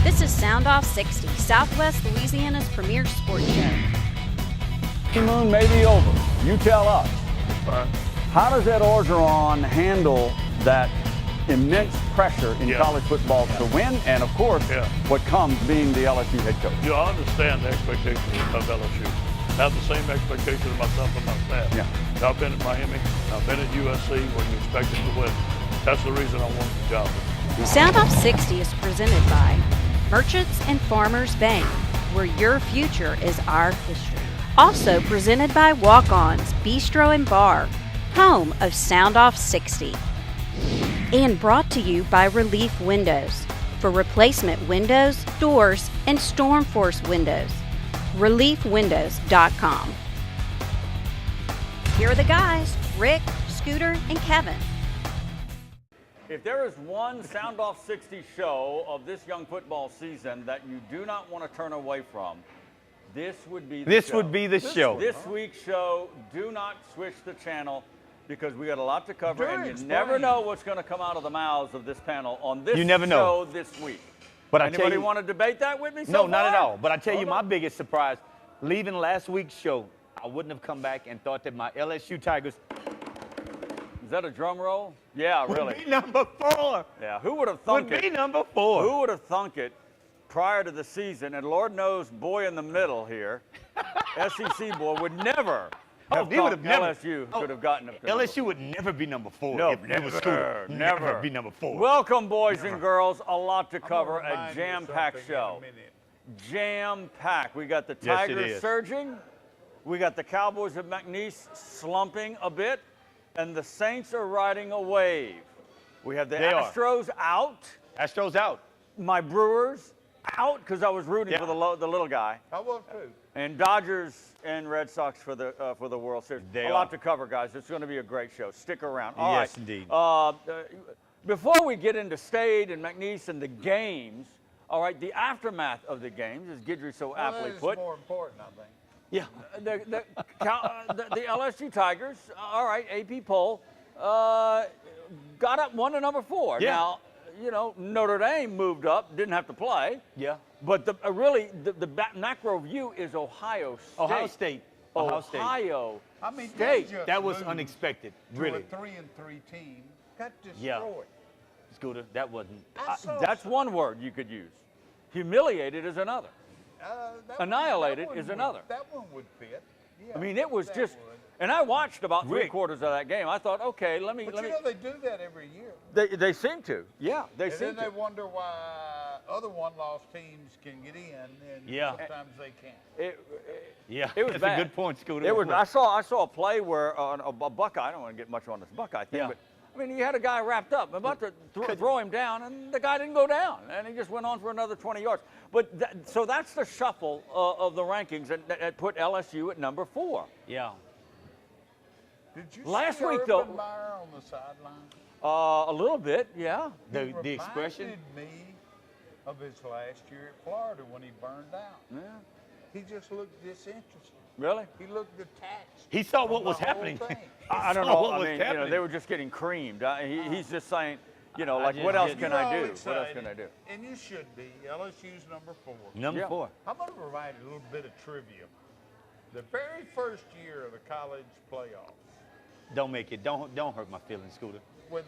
This is Soundoff60, Southwest Louisiana's premier sports show. Moon may be over. You tell us. How does Ed Orgeron handle that immense pressure in college football to win, and of course, what comes being the LSU head coach? You understand the expectations of LSU. Have the same expectations of myself and my staff. Yeah. I've been at Miami. I've been at USC when you expected to win. That's the reason I wanted the job. Soundoff60 is presented by Merchants and Farmers Bank, where your future is our history. Also presented by Walk-Ons Bistro and Bar, home of Soundoff60. And brought to you by Relief Windows, for replacement windows, doors, and storm force windows. ReliefWindows.com. Here are the guys, Rick, Scooter, and Kevin. If there is one Soundoff60 show of this young football season that you do not want to turn away from, this would be the show. This week's show, do not switch the channel, because we got a lot to cover, and you never know what's going to come out of the mouths of this panel on this show this week. But anybody want to debate that with me? No, not at all. But I tell you, my biggest surprise, leaving last week's show, I wouldn't have come back and thought that my LSU Tigers. Is that a drum roll? Yeah, really. Would be number 4. Yeah, who would have thunk it? Would be number 4. Who would have thunk it prior to the season? And Lord knows, boy in the middle here, SEC boy, would never have thought LSU could have gotten up to LSU would never be number 4. No, never be number 4. Welcome, boys and girls. A lot to cover. A jam-packed show. Jam-packed. We got the Tigers surging. We got the Cowboys of McNeese slumping a bit. And the Saints are riding a wave. We have the Astros out. Astros out. My Brewers out, because I was rooting for the little guy. I was too. And Dodgers and Red Sox for the World Series. A lot to cover, guys. It's going to be a great show. Stick around. All right. Indeed. Before we get into Stade and McNeese and the games, all right, the aftermath of the games, as Guidry so aptly put. That's more important, I think. Yeah, the LSU Tigers, all right, AP poll, got up 1 to number 4. Yeah. Now, you know, Notre Dame moved up, didn't have to play. Yeah. But the macro view is Ohio State. Ohio State. I mean, State. That was unexpected, really. A 3-3 team got destroyed. Scooter, that wasn't. That's one word you could use. Humiliated is another. Annihilated is another. That one would fit. Yeah, I mean, it was just, and I watched about 3/4 of that game. I thought, okay, let me. But you know, they do that every year. They seem to. Yeah, they seem to. And then they wonder why other one-loss teams can get in, and sometimes they can't. It was that's bad. a good point, Scooter. It was. I saw a play where a Buckeye. I don't want to get much on this Buckeye thing, but I mean, he had a guy wrapped up, about to throw him down, and the guy didn't go down, and he just went on for another 20 yards. But so that's the shuffle of the rankings that put LSU at number 4. Yeah. Did you Last see week, Urban though, Meyer on the sideline? A little bit, yeah. The expression. Reminded me of his last year at Florida when he burned out. Yeah. He just looked disinterested. Really? He looked detached. He saw what was the whole happening. thing. I don't know. What I was mean, happening. they were just getting creamed. He's just saying, like, what else can I do? What else can I do? And you should be. LSU's number 4. Number 4. I'm going to provide a little bit of trivia. The very first year of the college playoffs, Don't make it. Don't hurt my feelings, Scooter. when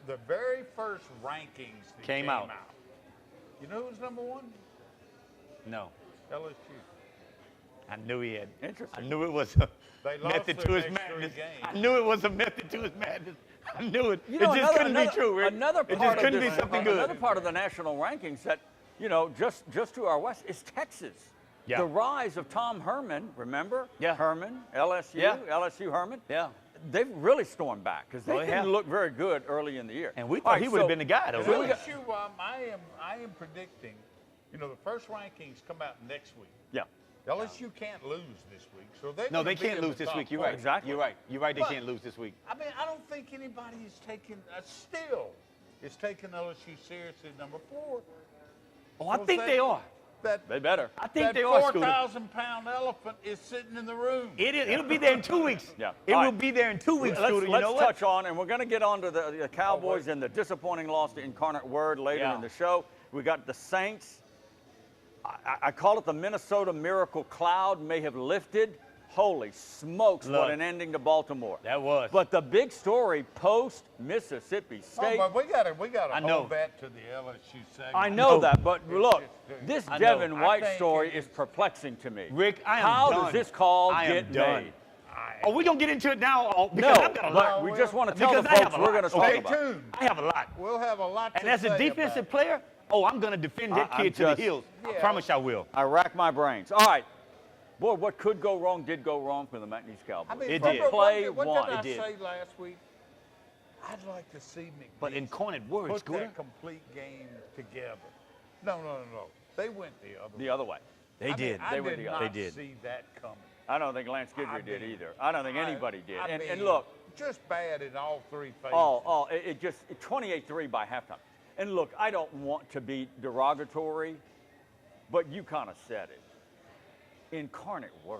the very first rankings that Came out. you know who was number 1? No. LSU. I knew he had. Interesting. I knew it was a They lost method their to his next 3 madness. games. I knew it was a method to his madness. I knew it. You know, it just couldn't be true, Rick. Another it part just of couldn't this, be something good. Another part of the national rankings that, just to our west is Texas. Yeah. The rise of Tom Herman, remember? Yeah. Herman, LSU, Yeah. LSU Herman. Yeah. They've really stormed back because they Well, didn't look very good early in the year. And we thought he would have been the guy, though. So Really. LSU, I am predicting, the first rankings come out next week. Yeah. LSU can't lose this week, so they No, they can't lose this week. You're right. Exactly. You're right. You're right. They But- can't lose this week. I mean, I don't think anybody is taking taking LSU seriously at number 4. Oh, I think they are. They better. I think that they are, Scooter. 4,000-pound elephant is sitting in the room. It'll be there in 2 weeks. Yeah. It All will right. be there in 2 weeks, Scooter. You Let's know what? touch on, and we're going to get on to the Cowboys and the disappointing loss to Incarnate Word later Yeah. in the show. We got the Saints I call it the Minnesota Miracle Cloud may have lifted. Holy smokes, Look, what an ending to Baltimore. That was. But the big story post-Mississippi State. Oh, but we got to I know. hold that to the LSU segment. I know that, but look, this I know. Devin White I think story it is is- perplexing to me. Rick, I am How done. does this call I am get done. made? Oh, we don't get into it now. No, Because I've got a lot. but we just want to tell Because the I have folks a we're lot. going to talk Stay about. tuned. I have a lot. We'll have a lot to And as a say defensive about player, I'm going to defend that I'm kid to the just- hills. I Yeah. promise I will. I rack my brains. All right. Boy, what could go wrong did go wrong for the McNeese Cowboys. I mean, It remember did. Play what one. did I It did. say last week? I'd like to see McNeese But in cornered words, put Scooter, that complete game together. No. They went the other way. The other way. they did. I went did the not other- They did. see that coming. I don't think Lance I Guidry did mean, either. I don't think anybody did. I And mean, look, just bad in all three phases. it just 28-3 by halftime. And look, I don't want to be derogatory, but you kind of said it. Incarnate word.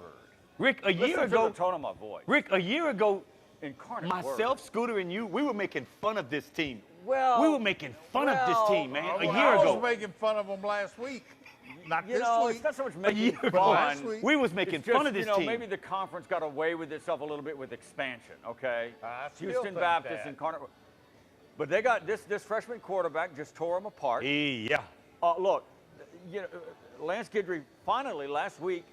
Rick, a year Listen to ago, the tone of my voice. Rick, a year ago, Incarnate myself, word. Scooter, and you, we were making fun of this team. Well, we were making fun of this team, man. I A was- year I ago. was making fun of them last week. Not You this know, week. it's not so much A making year ago, Last fun. week. we was making It's just, fun of this team. Maybe the conference got away with itself a little bit with expansion, okay? I still Houston think Baptist that. Incarnate. But they got this freshman quarterback just tore them apart. Yeah. Look, you know, Lance Guidry finally last week,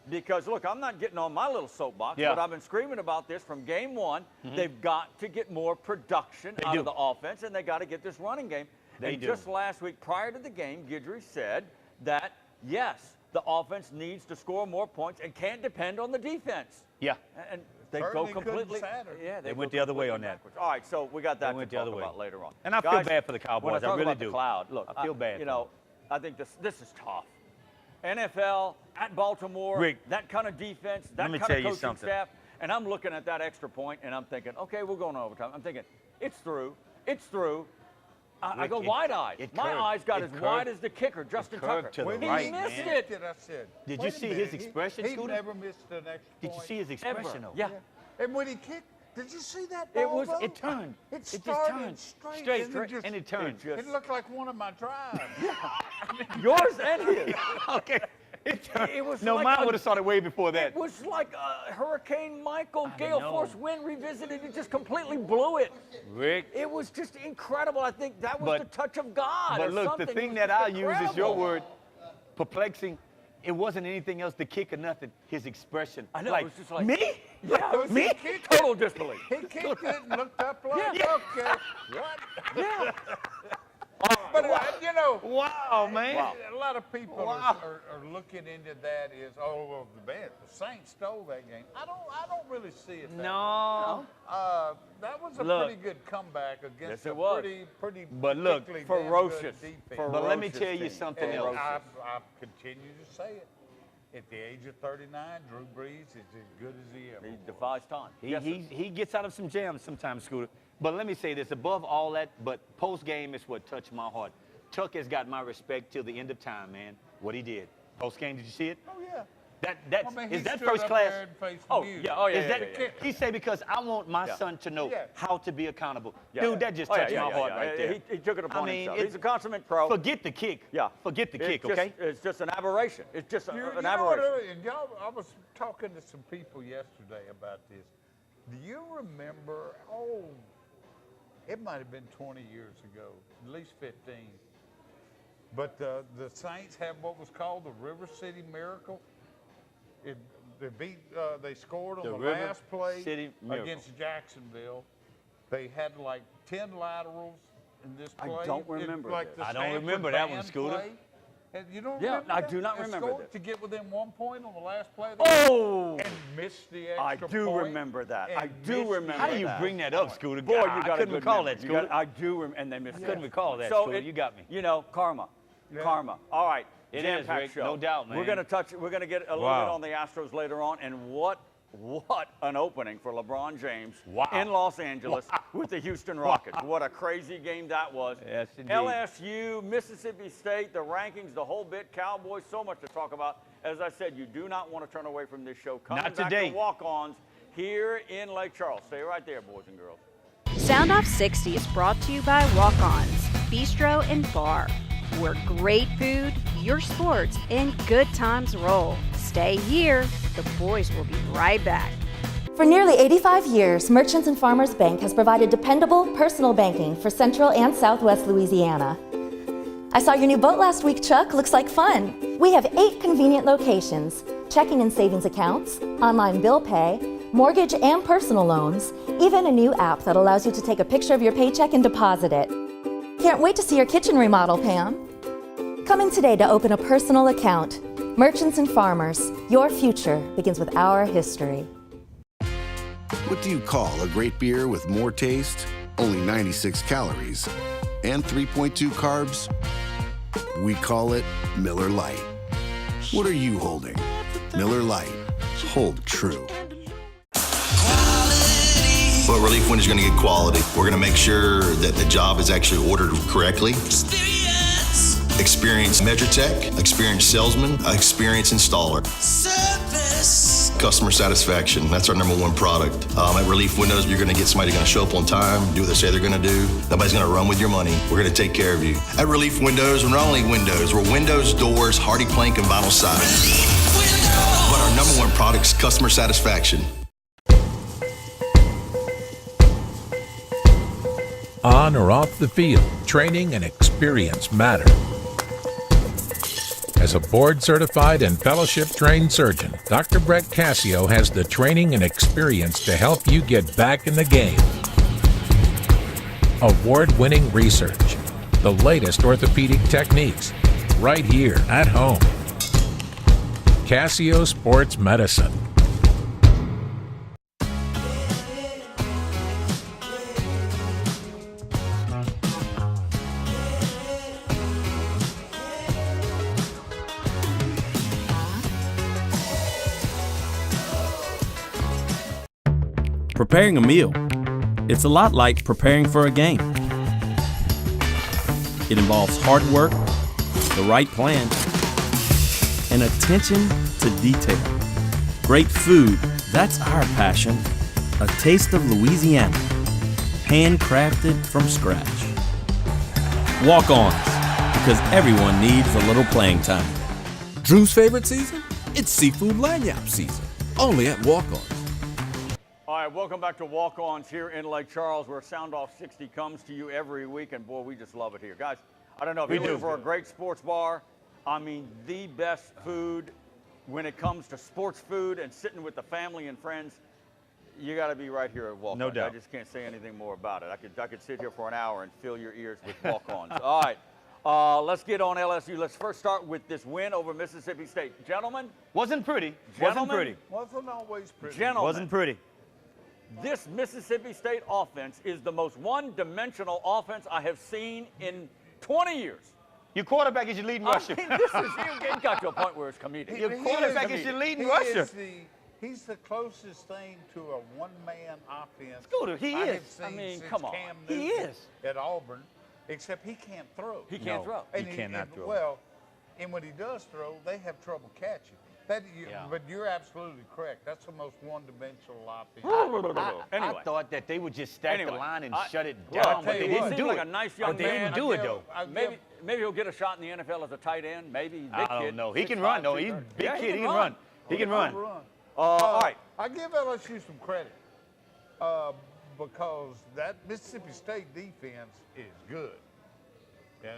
because look, I'm not getting on my little soapbox, Yeah. but I've been screaming about this from game one. They've got to get more production out do. of the offense, and they got to get this running game. They and do. just last week, prior to the game, Guidry said that yes, the offense needs to score more points and can't depend on the defense. Yeah. And they Certainly go couldn't completely. Saturday. Yeah, They go went the other way completely on that. backwards. All right, so we got that They to went the talk other way. about later on. And I feel Guys, bad for the when Cowboys. I talk really about do. the Cloud, look, I feel bad You for know, I think this is tough. NFL at Baltimore, Rick, that kind of defense, that let me kind tell of you coaching something. staff, and I'm looking at that extra point, and I'm thinking, okay, we're going to overtime. I'm thinking, it's through. I Rick, go wide-eyed. it My curved. eyes got It as curved. wide as the kicker, Justin curved Tucker. to the When he right, missed man. it. I said, Did you wait a see his minute, expression, He Scooter? never missed an extra Did you point. see his expression, though? Yeah. And when he kicked, did you see that It ball, was. though? It turned. It just started turned straight, and it just- and it turned. It looked like one of my drives. Yours and his. Okay. It turned. It was no, like mine a- would have started way before that. It was like a Hurricane Michael gale know. force wind revisited. It just completely blew it. Rick. It was just incredible. I think that was But- the touch of God. But or look, something. the It thing was that just I use is your incredible. word, perplexing. It wasn't anything else, the kick or nothing. His expression. I know, it Like, was just like- me? Yeah, it was Me? total disbelief. He kicked it and looked up like, Yeah. okay, what? Yeah. But, you know, Wow, man. Wow. a lot of people Wow. are looking into that is, oh, the Saints stole that game. I don't really see it that way. No. That was a Look. pretty good comeback against Yes, it a was. pretty But look, particularly damn ferocious. good defense. Ferocious. But let me Ferocious tell you team. something And else. I continue to say it. At the age of 39, Drew Brees is as good as he ever He was. defies time. Yes, sir. He gets out of some jams sometimes, Scooter. But let me say this, above all that, but post-game is what touched my heart. Tuck has got my respect till the end of time, man. What he did. Post-game, did you see it? Oh, yeah. That's, I mean, he is that stood first up class? there and faced Oh, music. yeah. Oh, yeah. Is that, yeah, yeah. He said, because I want my Yeah. son to know Yeah. how to be accountable. Yeah. Dude, that just Oh, yeah, touched yeah, my yeah, heart yeah. right there. He took it upon I mean, himself. it's- He's a consummate pro. Forget the kick. Yeah. Forget the kick, It's just- okay? It's just an aberration. It's just You an know aberration. what, and y'all, I was talking to some people yesterday about this. Do you remember, it might have been 20 years ago, at least 15. But the Saints had what was called the River City Miracle. They scored on The the River last play City Miracle. against Jacksonville. They had like 10 laterals in this I play. don't remember like this. the I don't Stanford remember that one, band Scooter. play. And you don't Yeah, remember I that? do not They remember scored this. to get within 1 point on the last play. Oh! And missed the I extra do point. remember that. and I do missed the remember How do you that. bring that up, Scooter? Boy, you God, got I couldn't a good recall memory. that, You Scooter. got- I do, and they missed it. Couldn't recall that, So Scooter. You got me. You know, karma. Yeah. Karma. All right. It Jam-packed is, Rick, show. no doubt, We're man. gonna get a little Wow. bit on the Astros later on, and what an opening for LeBron James Wow. in Los Angeles with the Houston Rockets. What a crazy game that was. Yes, indeed. LSU, Mississippi State, the rankings, the whole bit, Cowboys, so much to talk about. As I said, you do not want to turn away from this show. Coming Not back today. to walk-ons here in Lake Charles. Stay right there, boys and girls. Soundoff60 is brought to you by Walk-Ons, Bistro and Bar. where great food, your sports, and good times roll. Stay here. The boys will be right back. For nearly 85 years, Merchants and Farmers Bank has provided dependable personal banking for Central and Southwest Louisiana. I saw your new boat last week, Chuck. Looks like fun. We have 8 convenient locations, checking and savings accounts, online bill pay, mortgage and personal loans, even a new app that allows you to take a picture of your paycheck and deposit it. Can't wait to see your kitchen remodel, Pam. Come in today to open a personal account. Merchants and Farmers, your future begins with our history. What do you call a great beer with more taste, only 96 calories, and 3.2 carbs? We call it Miller Lite. What are you holding? Miller Lite. Hold true. Well, Relief Windows is going to get quality. We're going to make sure that the job is actually ordered correctly. Experienced measure tech, experienced salesman, experienced installer. Service. Customer satisfaction, that's our #1 product. At Relief Windows, you're going to get somebody going to show up on time, do what they say they're going to do. Nobody's going to run with your money. We're going to take care of you. At Relief Windows, we're not only windows, we're windows, doors, hardy plank, and vinyl siding. But our #1 product is customer satisfaction. On or off the field, training and experience matter. As a board-certified and fellowship-trained surgeon, Dr. Brett Cassio has the training and experience to help you get back in the game. Award-winning research, the latest orthopedic techniques, right here at home. Cassio Sports Medicine. Preparing a meal, it's a lot like preparing for a game. It involves hard work, the right plan, and attention to detail. Great food, that's our passion. A taste of Louisiana, handcrafted from scratch. Walk-ons, because everyone needs a little playing time. Drew's favorite season? It's seafood lanyap season, only at Walk-Ons. All right, welcome back to Walk-Ons here in Lake Charles, where Soundoff60 comes to you every week, and boy, we just love it here. Guys, I don't know if you're looking for a great sports bar, I mean, the best food when it comes to sports food and sitting with the family and friends, you got to be right here at Walk-Ons. No doubt. I just can't say anything more about it. I could sit here for an hour and fill your ears with Walk-Ons. All right, let's get on LSU. Let's first start with this win over Mississippi State. Gentlemen. Wasn't pretty. Gentlemen, wasn't pretty. Wasn't always pretty. Gentlemen. Wasn't pretty. This Mississippi State offense is the most one-dimensional offense I have seen in 20 years. Your quarterback is your leading rusher. I mean, this is, it got to a point where it's comedic. Your quarterback is your leading rusher. He's the closest thing to a one-man offense. Scooter, he is. I mean, come on. He is. At Auburn, except he can't throw. He can't throw. And he cannot throw. Well, and when he does throw, they have trouble catching. But you're absolutely correct. That's the most one-dimensional offense. I thought that they would just stack the line and shut it down, but they didn't do it. Like a nice young But they didn't do it, though. Maybe he'll get a shot in the NFL as a tight end. Maybe big I don't know. He can run, though. He's a big kid. He can run. He can run. All right. I give LSU some credit because that Mississippi State defense is good.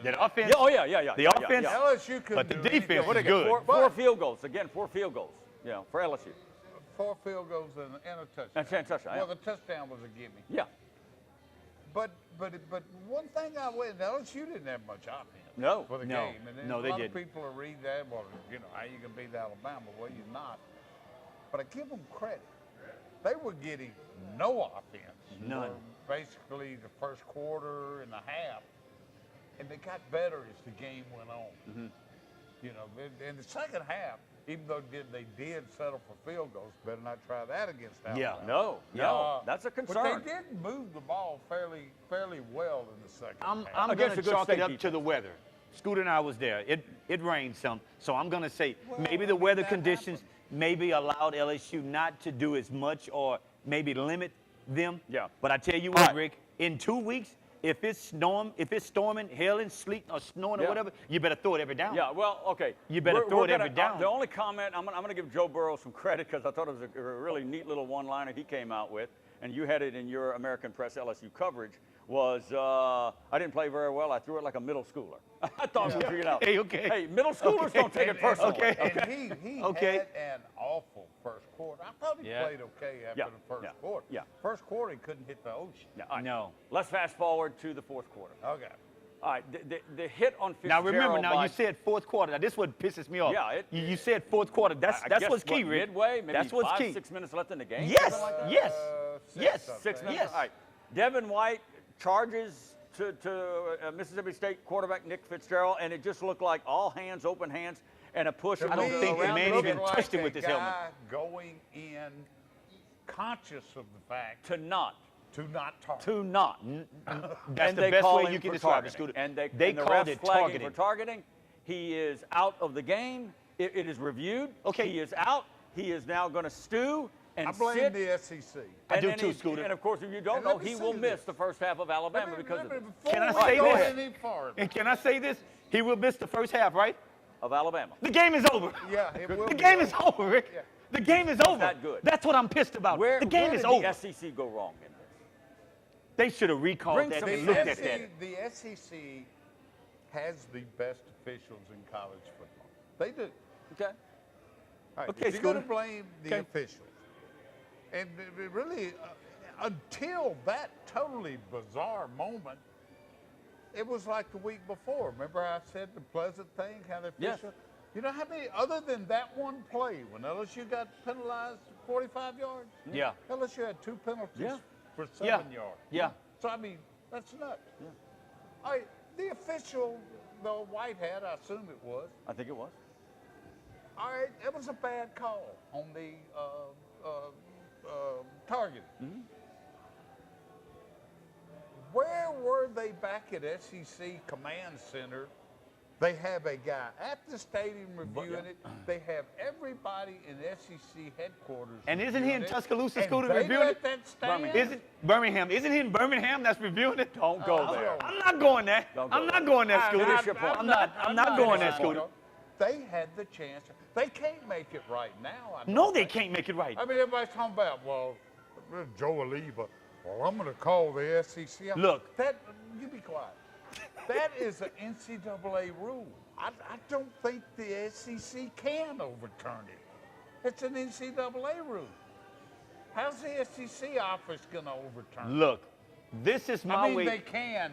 The offense. Yeah. The offense. LSU could. But the do defense anything. is good. Four field goals. Again, 4 field goals. Yeah, for LSU. 4 field goals and a touchdown. And a touchdown. Well, the touchdown was a gimme. Yeah. But one thing LSU didn't have much offense. No. For the game. And then No, they a lot didn't. of people will read that. Well, how you can beat Alabama? Well, you're not. But I give them credit. They were getting no offense. None. Basically, the first quarter and a half. And they got better as the game went on. In the second half, even though they did settle for field goals, better not try that against Alabama. Yeah, no, that's a concern. But they did move the ball fairly well in the second half. I'm going to chalk it up to the weather. Scooter and I was there. It rained some, so I'm going to say maybe the weather conditions maybe allowed LSU not to do as much or maybe limit them. Yeah. But I tell you what, Rick, in 2 weeks, if it's storming, hailing, sleeting, or snowing or whatever, you better throw it every down. Yeah, well, okay. You better throw it every down. The only comment, I'm going to give Joe Burrow some credit because I thought it was a really neat little one-liner he came out with, and you had it in your American Press LSU coverage, was I didn't play very well. I threw it like a middle schooler. I thought, you know, hey, middle schoolers don't take it personally. And he had an awful first quarter. I thought he played okay after the first quarter. Yeah. First quarter, he couldn't hit the ocean. Yeah, no. Let's fast forward to the fourth quarter. Okay. All right, the hit on Now Fitzgerald. remember, you said fourth quarter. Now this is what pisses me off. Yeah, you said fourth quarter. That's what's key, Rick. Midway, maybe that's what's 6 minutes left in the game. Yes, yes, yes. 6 minutes. Yes. All right, Devin White charges to Mississippi State quarterback Nick Fitzgerald, and it just looked like all hands, open hands, and a push. I don't think the man even touched him with his helmet. Going in, conscious of the fact to not target. To not. That's the best way you can describe it, Scooter. And they called it targeting. For targeting. He is out of the game. It is reviewed. Okay. He is out. He is now going to stew and I blame sit. the SEC. I do too, Scooter. And of course, if you don't know, he will miss the first half of Alabama because of it. Can I say this? And can I say this? He will miss the first half, right? Of Alabama. The game is over. Yeah, it will. The game is over, Rick. Yeah. The game is over. That good. That's what I'm pissed about. The game is over. Where did the SEC go wrong in this? They should have recalled that and looked at that. The SEC has the best officials in college football. They do. Okay. All right, Okay, if you're going to blame the officials, and really, until that totally bizarre moment, it was like the week before. Remember I said the Pleasant thing, how the official, you know how many, other than that one play, when LSU got penalized 45 yards? Yeah. LSU had 2 penalties for 7 yards. Yeah. So, I mean, that's nuts. Yeah. All right, the official, the white hat, I assume it was. I think it was. All right, it was a bad call on the targeting. Mm-hmm. Where were they back at SEC Command Center? They have a guy at the stadium reviewing it. They have everybody in SEC headquarters. And isn't he in Tuscaloosa, and Scooter, they reviewing let it? that stand? Birmingham. Isn't he in Birmingham that's reviewing it? Don't go there. I'm not going there. I'm not going there, Scooter. I'm not going there, Scooter. They had the chance. They can't make it right now. No, they can't make it right. I mean, everybody's talking about, well, Joe Oliva. Well, I'm going to call the SEC. Look. You be quiet. That is an NCAA rule. I don't think the SEC can overturn it. It's an NCAA rule. How's the SEC office going to overturn it? Look, this is my way. They can.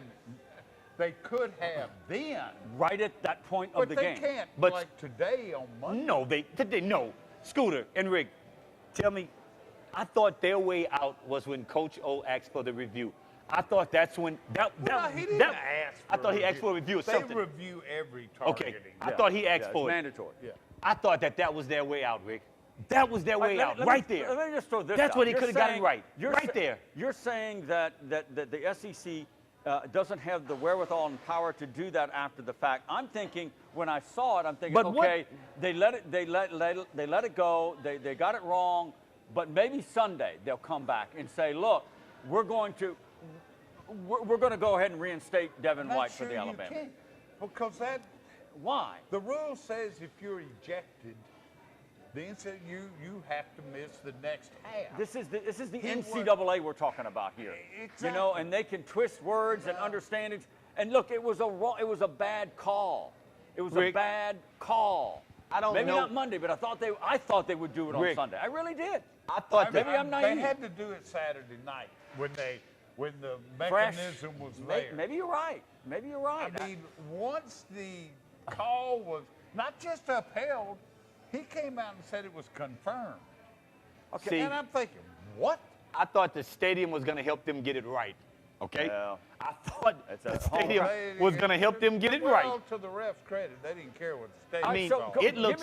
They could have then. Right at that point of the game. But they can't, But like today on Monday. No. Scooter and Rick, tell me, I thought their way out was when Coach O asked for the review. I thought that's when he didn't ask for I thought he asked for a review of something. They review every targeting. Okay, I thought he asked for it. Mandatory. Yeah. I thought that was their way out, Rick. That was their way out, right there. Let me just throw this That's out. what he could have gotten right. There. You're saying that the SEC doesn't have the wherewithal and power to do that after the fact. I'm thinking, when I saw it, I'm thinking, they let it go. They got it wrong, but maybe Sunday they'll come back and say, look, we're going to go ahead and reinstate Devin White for the Alabama. You can't, because why? The rule says if you're ejected, you have to miss the next half. This is the NCAA we're talking about here. Exactly. You know, and they can twist words and understandings. And look, it was a bad call. It was a bad call. I don't Maybe know. not Monday, but I thought they would do it on Sunday. I really did. I thought maybe I'm naive. They had to do it Saturday night when the mechanism was there. Maybe you're right. I mean, once the call was not just upheld, he came out and said it was confirmed. Okay, See, and I'm thinking, what? I thought the stadium was going to help them get it right. Okay? Well, I thought the stadium was going to help them get it right. Well, to the refs' credit, they didn't care what the stadium I mean, called. it looks.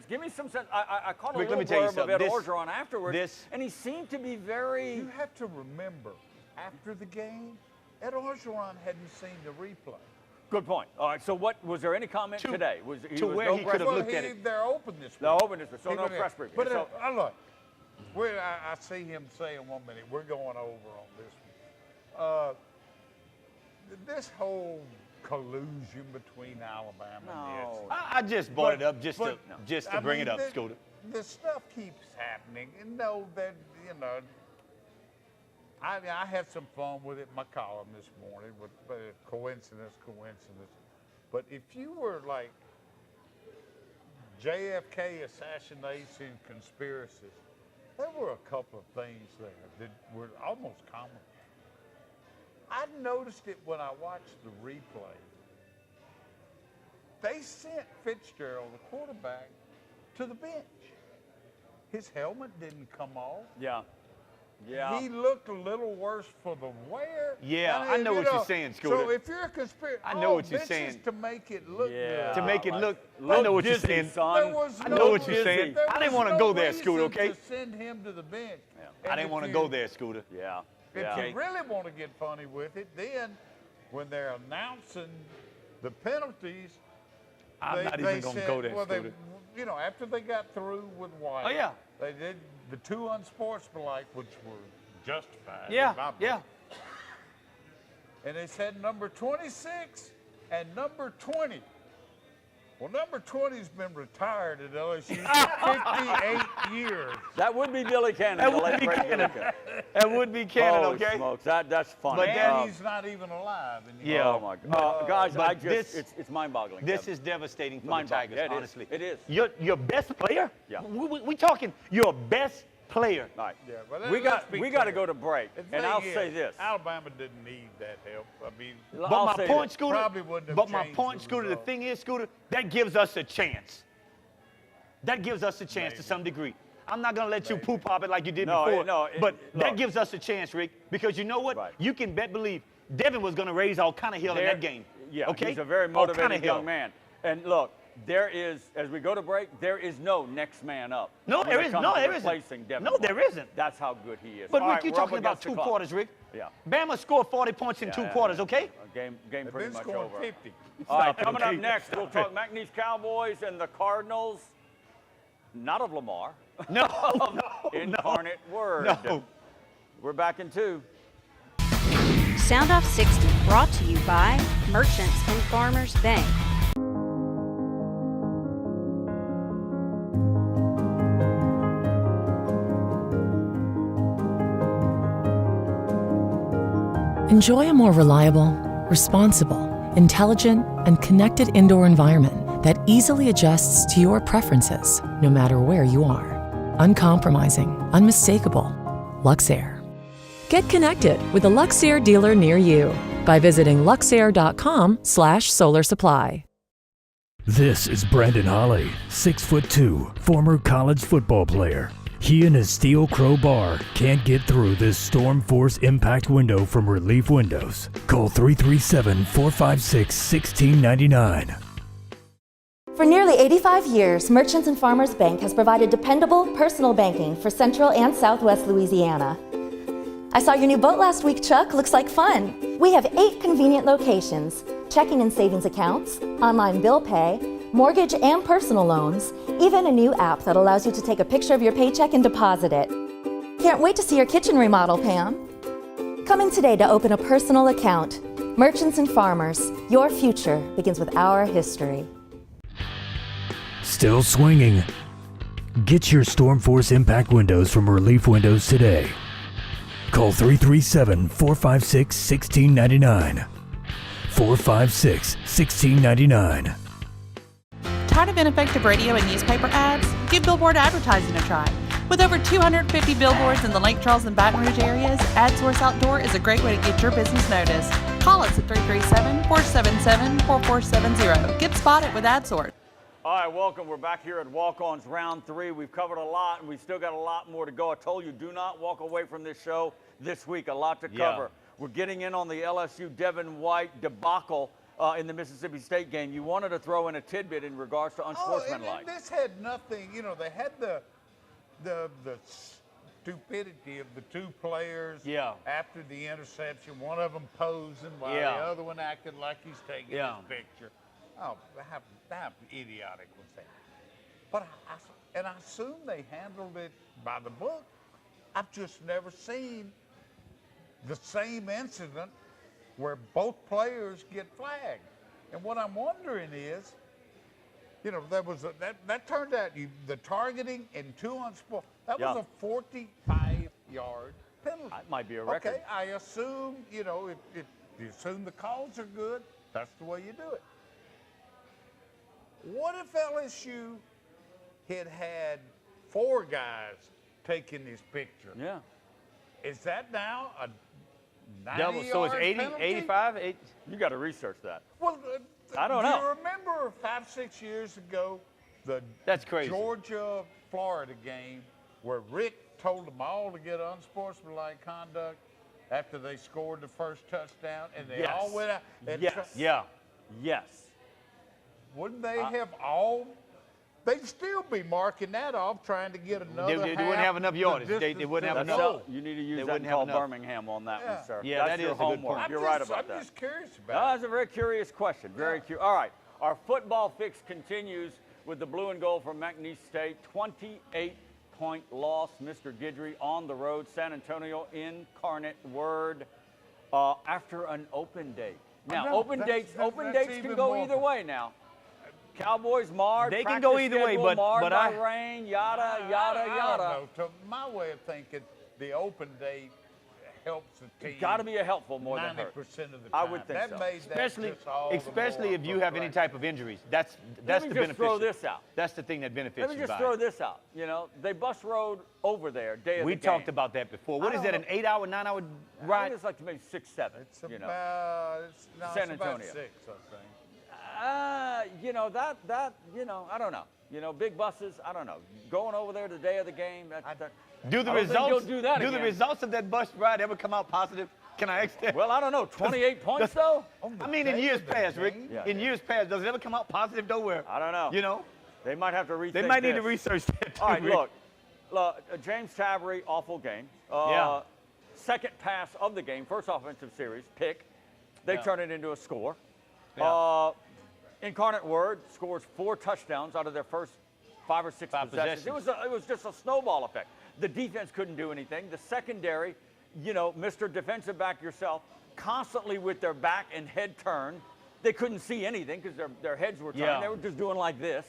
Give me some sense. I caught a Rick, little let me tell you blurb of Ed something. Orgeron afterwards, and he seemed to be very. You have to remember, after the game, Ed Orgeron hadn't seen the replay. Good point. All right. So, was there any comment today? Was he could have looked at it? They're open this week. They're open this week, so no press briefing. But look, I see him saying 1 minute, we're going over on this one. this whole collusion between Alabama and this. I just brought it up just to bring it up, Scooter. The stuff keeps happening, and know that, you know, I had some fun with it in my column this morning, but coincidence. But if you were like JFK assassination conspiracies, there were a couple of things there that were almost common. I noticed it when I watched the replay. They sent Fitzgerald, the quarterback, to the bench. His helmet didn't come off. Yeah. He looked a little worse for the wear. Yeah, I know what you're saying, Scooter. So if you're a conspiracy, I know what you're saying. This is to make it look good. To make it look I know what you're saying, son. I know what you're saying. I didn't want to go there, Scooter, okay? To send him to the bench. I didn't want to go there, Scooter. Yeah. If you really want to get funny with it, then when they're announcing the penalties, I'm not even going to go there, Scooter. You know, after they got through with White, they did the two unsportsmanlike, which were justified. Yeah. And they said number 26 and number 20. Well, number 20's been retired at LSU for 58 years. That would be Billy Cannon. That would be Cannon. That would be Cannon, Holy okay? smokes, that's funny. But then he's not even alive anymore. Oh my God, guys! It's mind-boggling. This is devastating for the Tigers, yeah, honestly. It is. Your best player? Yeah. We talking your best player. All right. Yeah, well, we got to go to break, and I'll say this: Alabama didn't need that help. I mean, but my point, Scooter. Probably wouldn't have but my changed point, the Scooter. result. The thing is, Scooter, that gives us a chance. That gives us a chance Maybe. to some degree. I'm not going to let you poo-pop it like you did No, before. no, but look. that gives us a chance, Rick, because you know what? Right. You can believe Devin was going to raise all kind of hell in that game. Yeah, okay? He's a very All motivated kinda young hell. man. And look, there is, as we go to break, there is no next man up. No, when there it isn't. comes No, to there isn't. replacing Devin No, White. there isn't. That's how good he is. But All Rick, right, you're we're up talking about against the two clock. quarters, Rick. Yeah. Bama scored 40 points in two quarters, okay? Game They've pretty been much scoring over. 50. All right, Stop it, coming up okay? next, we'll talk McNeese Cowboys and the Cardinals. Not of Lamar. No, Incarnate Word. No. We're back in 2. Soundoff60 brought to you by Merchants and Farmers Bank. Enjoy a more reliable, responsible, intelligent, and connected indoor environment that easily adjusts to your preferences, no matter where you are. Uncompromising, unmistakable. Luxair. Get connected with a Luxair dealer near you by visiting luxair.com/solar supply. This is Brandon Holly, 6'2", former college football player. He and his steel crowbar can't get through this storm force impact window from Relief Windows. Call 337-456-1699. For nearly 85 years, Merchants and Farmers Bank has provided dependable personal banking for Central and Southwest Louisiana. I saw your new boat last week, Chuck. Looks like fun. We have 8 convenient locations: checking and savings accounts, online bill pay, mortgage and personal loans, even a new app that allows you to take a picture of your paycheck and deposit it. Can't wait to see your kitchen remodel, Pam. Come in today to open a personal account. Merchants and Farmers, your future begins with our history. Still swinging? Get your storm force impact windows from Relief Windows today. Call 337-456-1699. 456-1699. Tired of ineffective radio and newspaper ads? Give billboard advertising a try. With over 250 billboards in the Lake Charles and Baton Rouge areas, AdSource Outdoor is a great way to get your business noticed. Call us at 337-477-4470. Get spotted with AdSource. All right, welcome. We're back here at Walk-Ons Round 3. We've covered a lot, and we've still got a lot more to go. I told you, do not walk away from this show this week. A lot to cover. We're getting in on the LSU Devin White debacle in the Mississippi State game. You wanted to throw in a tidbit in regards to unsportsmanlike. This had nothing, you know, they had the stupidity of the two players after the interception, one of them posing while the other one acted like he's taking his picture. Oh, how idiotic was that? But I assume they handled it by the book. I've just never seen the same incident where both players get flagged. And what I'm wondering is, you know, that turned out the targeting and 2 unsportsmanlike. That was a 45-yard penalty. That might be a record. Okay, I assume, you know, if you assume the calls are good, that's the way you do it. What if LSU had 4 guys taking this picture? Yeah. Is that now a 90-yard Double, so it's 80, penalty? 85? You got to research that. Well, I don't do know. you remember 5-6 years ago, That's crazy. Georgia-Florida game where Rick told them all to get unsportsmanlike conduct after they scored the first touchdown, and they all went out? And Yes. Wouldn't they have all? They'd still be marking that off, trying to get another. They wouldn't have enough yardage. They wouldn't have enough. You need to use They that wouldn't and call have enough. Birmingham on that one, sir. Yeah, that's that your is a good homework. point. You're right about that. I'm just curious about That's a very curious question. Very curious. All right. Our football fix continues with the blue and gold from McNeese State. 28-point loss. Mr. Guidry on the road. San Antonio Incarnate Word after an open date. Now, open dates can go either way now. Cowboys marred. They can go either way, but rain, yada, yada. I don't know. To my way of thinking, the open date helps the team. It's got to be a helpful more than 90% hurt. of the time. I would think so. Made Especially if you have any type of injuries. That's the benefit. Let me just throw this out. That's the thing that benefits you. Let me just throw this out. You know, they bus rode over there day of the game. We talked about that before. What is that, an 8-hour, 9-hour ride? I think it's like maybe 6, 7. It's about San Antonio. About 6, I think. You know, I don't know. You know, big buses, I don't know. Going over there the day of the game, do the results of that bus ride ever come out positive? Can I ask that? Well, I don't know. 28 points, though? I mean, in years past, Rick. Yeah. In years past, does it ever come out positive, though, where? I don't know. You know? They might have to rethink They might need to research that, too, All right, Rick. look, James Tavery, awful game. Second pass of the game, first offensive series, pick. They turn it into a score. Yeah. Incarnate Word scores 4 touchdowns out of their first 5 or 6 possessions. It was just a snowball effect. The defense couldn't do anything. The secondary, you know, Mr. Defensive Back yourself, constantly with their back and head turned. They couldn't see anything because their heads were turned. They were just doing like this.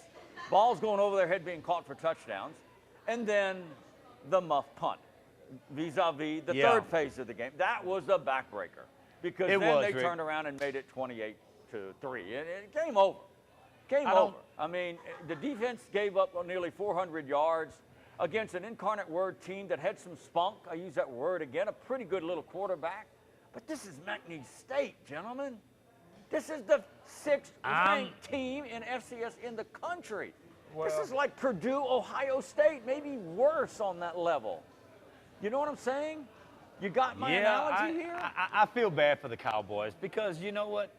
Balls going over their head being caught for touchdowns. And then the muff punt vis-a-vis the third phase of the game. That was a backbreaker because they turned around and made it 28-3. And game over. Game over. I mean, the defense gave up nearly 400 yards against an Incarnate Word team that had some spunk. I use that word again, a pretty good little quarterback. But this is McNeese State, gentlemen. This is the 6th ranked team in FCS in the country. Well, this is like Purdue, Ohio State, maybe worse on that level. You know what I'm saying? You got my analogy here? I feel bad for the Cowboys because you know what?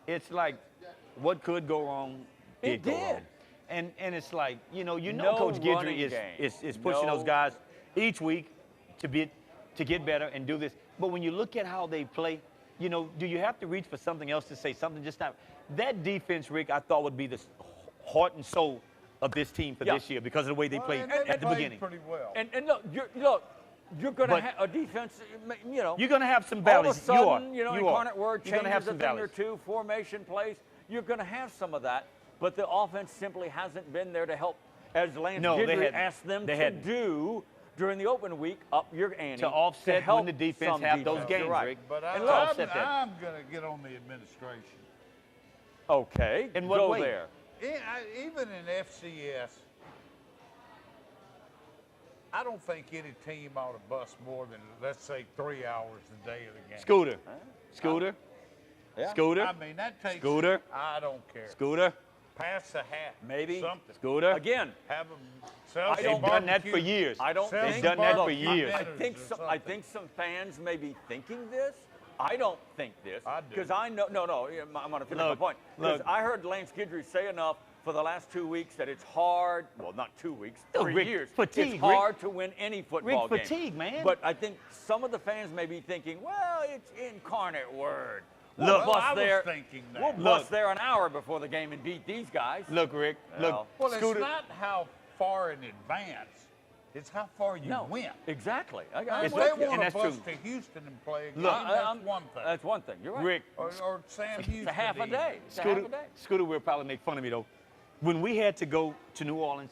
It's like what could go wrong did go wrong. And it's like, you know Coach Guidry is pushing those guys each week to get better and do this. But when you look at how they play, you know, do you have to reach for something else to say something just not? That defense, Rick, I thought would be the heart and soul of this team for this year because of the way they played at the beginning. Pretty well. And look, you're going to have a defense, you know. You're going to have some valleys. All of a sudden, Incarnate Word changes a thing or two, formation plays. You're going to have some of that, but the offense simply hasn't been there to help, as Lance Guidry asked them to do during the open week, up your ante. To offset when the defense have those games, Rick. But I'm going to get on the administration. Okay, in what way? There. Even in FCS, I don't think any team ought to bust more than, let's say, 3 hours a day of the game. Scooter. Scooter. I mean, that takes. Scooter. I don't care. Scooter. Pass the hat. Maybe. Something. Scooter. Again. Have them sell They've done that for years. They've done that for years. I think some fans may be thinking this. I don't think this. Because I know. No. I'm going to finish my point. Because I heard Lance Guidry say enough for the last 2 weeks that it's hard. Well, not 2 weeks. 3 years. Fatigue. It's hard to win any football game. Fatigue, man. But I think some of the fans may be thinking, well, it's Incarnate Word. We'll bust there an hour before the game and beat these guys. Look, Rick. Look. Well, it's not how far in advance It's how far you went. Exactly. If they want to bust to Houston and play a game, that's one thing. That's one thing. You're right. Rick. Or Sam Houston. It's a half a day. Scooter will probably make fun of me, though. When we had to go to New Orleans,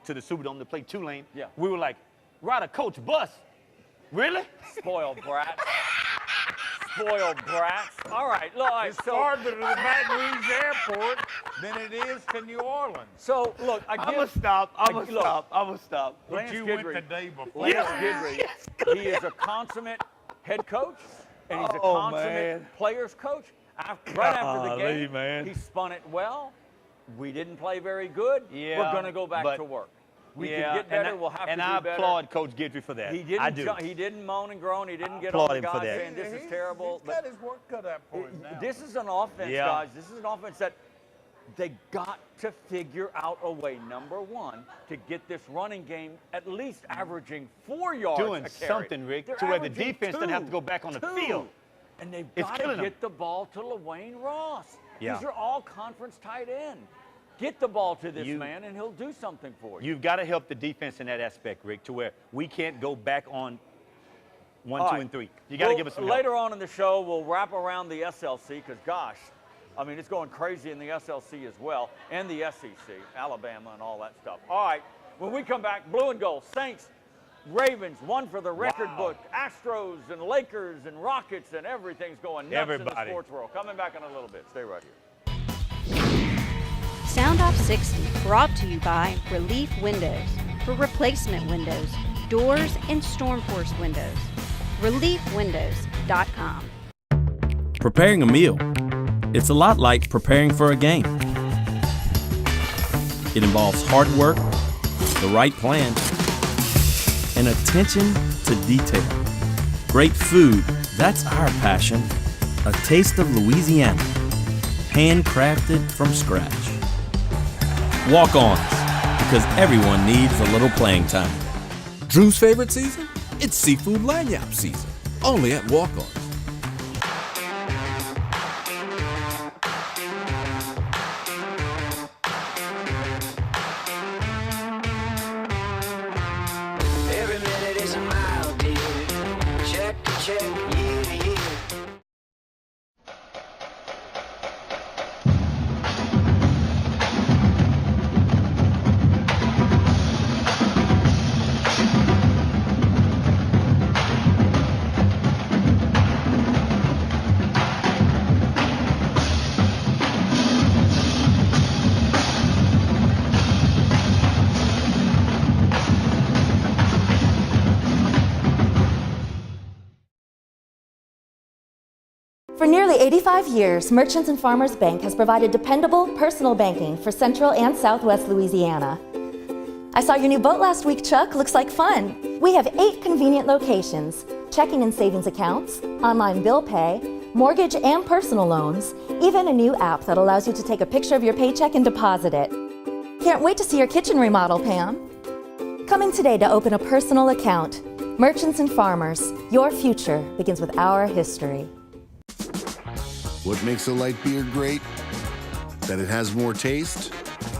to the Superdome to play Tulane, we were like, ride a coach bus. Really? Spoiled brat. Spoiled brats. All right, look. It's farther to the Baton Rouge airport than it is to New Orleans. So, look, I'm going to stop. I'm going to stop. But you went the day before. Lance Guidry, he is a consummate head coach, and he's a consummate players coach. Right after the game, he spun it well. We didn't play very good. We're going to go back to work. We can get better. We'll have to do better. And I applaud Coach Guidry for that. I do. He didn't moan and groan. He didn't get on the guys saying this is terrible. He's got his work cut out for him now. This is an offense, guys. This is an offense that they got to figure out a way, number one, to get this running game at least averaging 4 yards a carry. Doing something, Rick, to where the defense doesn't have to go back on the field. And they've got to get the ball to LaWayne Ross. These are all conference tight end. Get the ball to this man, and he'll do something for you. You've got to help the defense in that aspect, Rick, to where we can't go back on 1, 2, and 3. You got to give us some help. Later on in the show, we'll wrap around the SLC because, gosh, I mean, it's going crazy in the SLC as well, and the SEC, Alabama and all that stuff. All right, when we come back, blue and gold, Saints, Ravens, one for the record book, Astros and Lakers and Rockets, and everything's going nuts in the sports world. Coming back in a little bit. Stay right here. Soundoff60, brought to you by Relief Windows. For replacement windows, doors, and storm-force windows. ReliefWindows.com. Preparing a meal. It's a lot like preparing for a game. It involves hard work, the right plan, and attention to detail. Great food, that's our passion. A taste of Louisiana. Handcrafted from scratch. Walk-ons, because everyone needs a little playing time. Drew's favorite season? It's seafood lanyap season, only at Walk-Ons. Every minute is a mile, dear. Check to check, year to year. For nearly 85 years, Merchants and Farmers Bank has provided dependable personal banking for Central and Southwest Louisiana. I saw your new boat last week, Chuck. Looks like fun. We have 8 convenient locations, checking and savings accounts, online bill pay, mortgage and personal loans, even a new app that allows you to take a picture of your paycheck and deposit it. Can't wait to see your kitchen remodel, Pam. Come in today to open a personal account. Merchants and Farmers, your future begins with our history. What makes a light beer great? That it has more taste,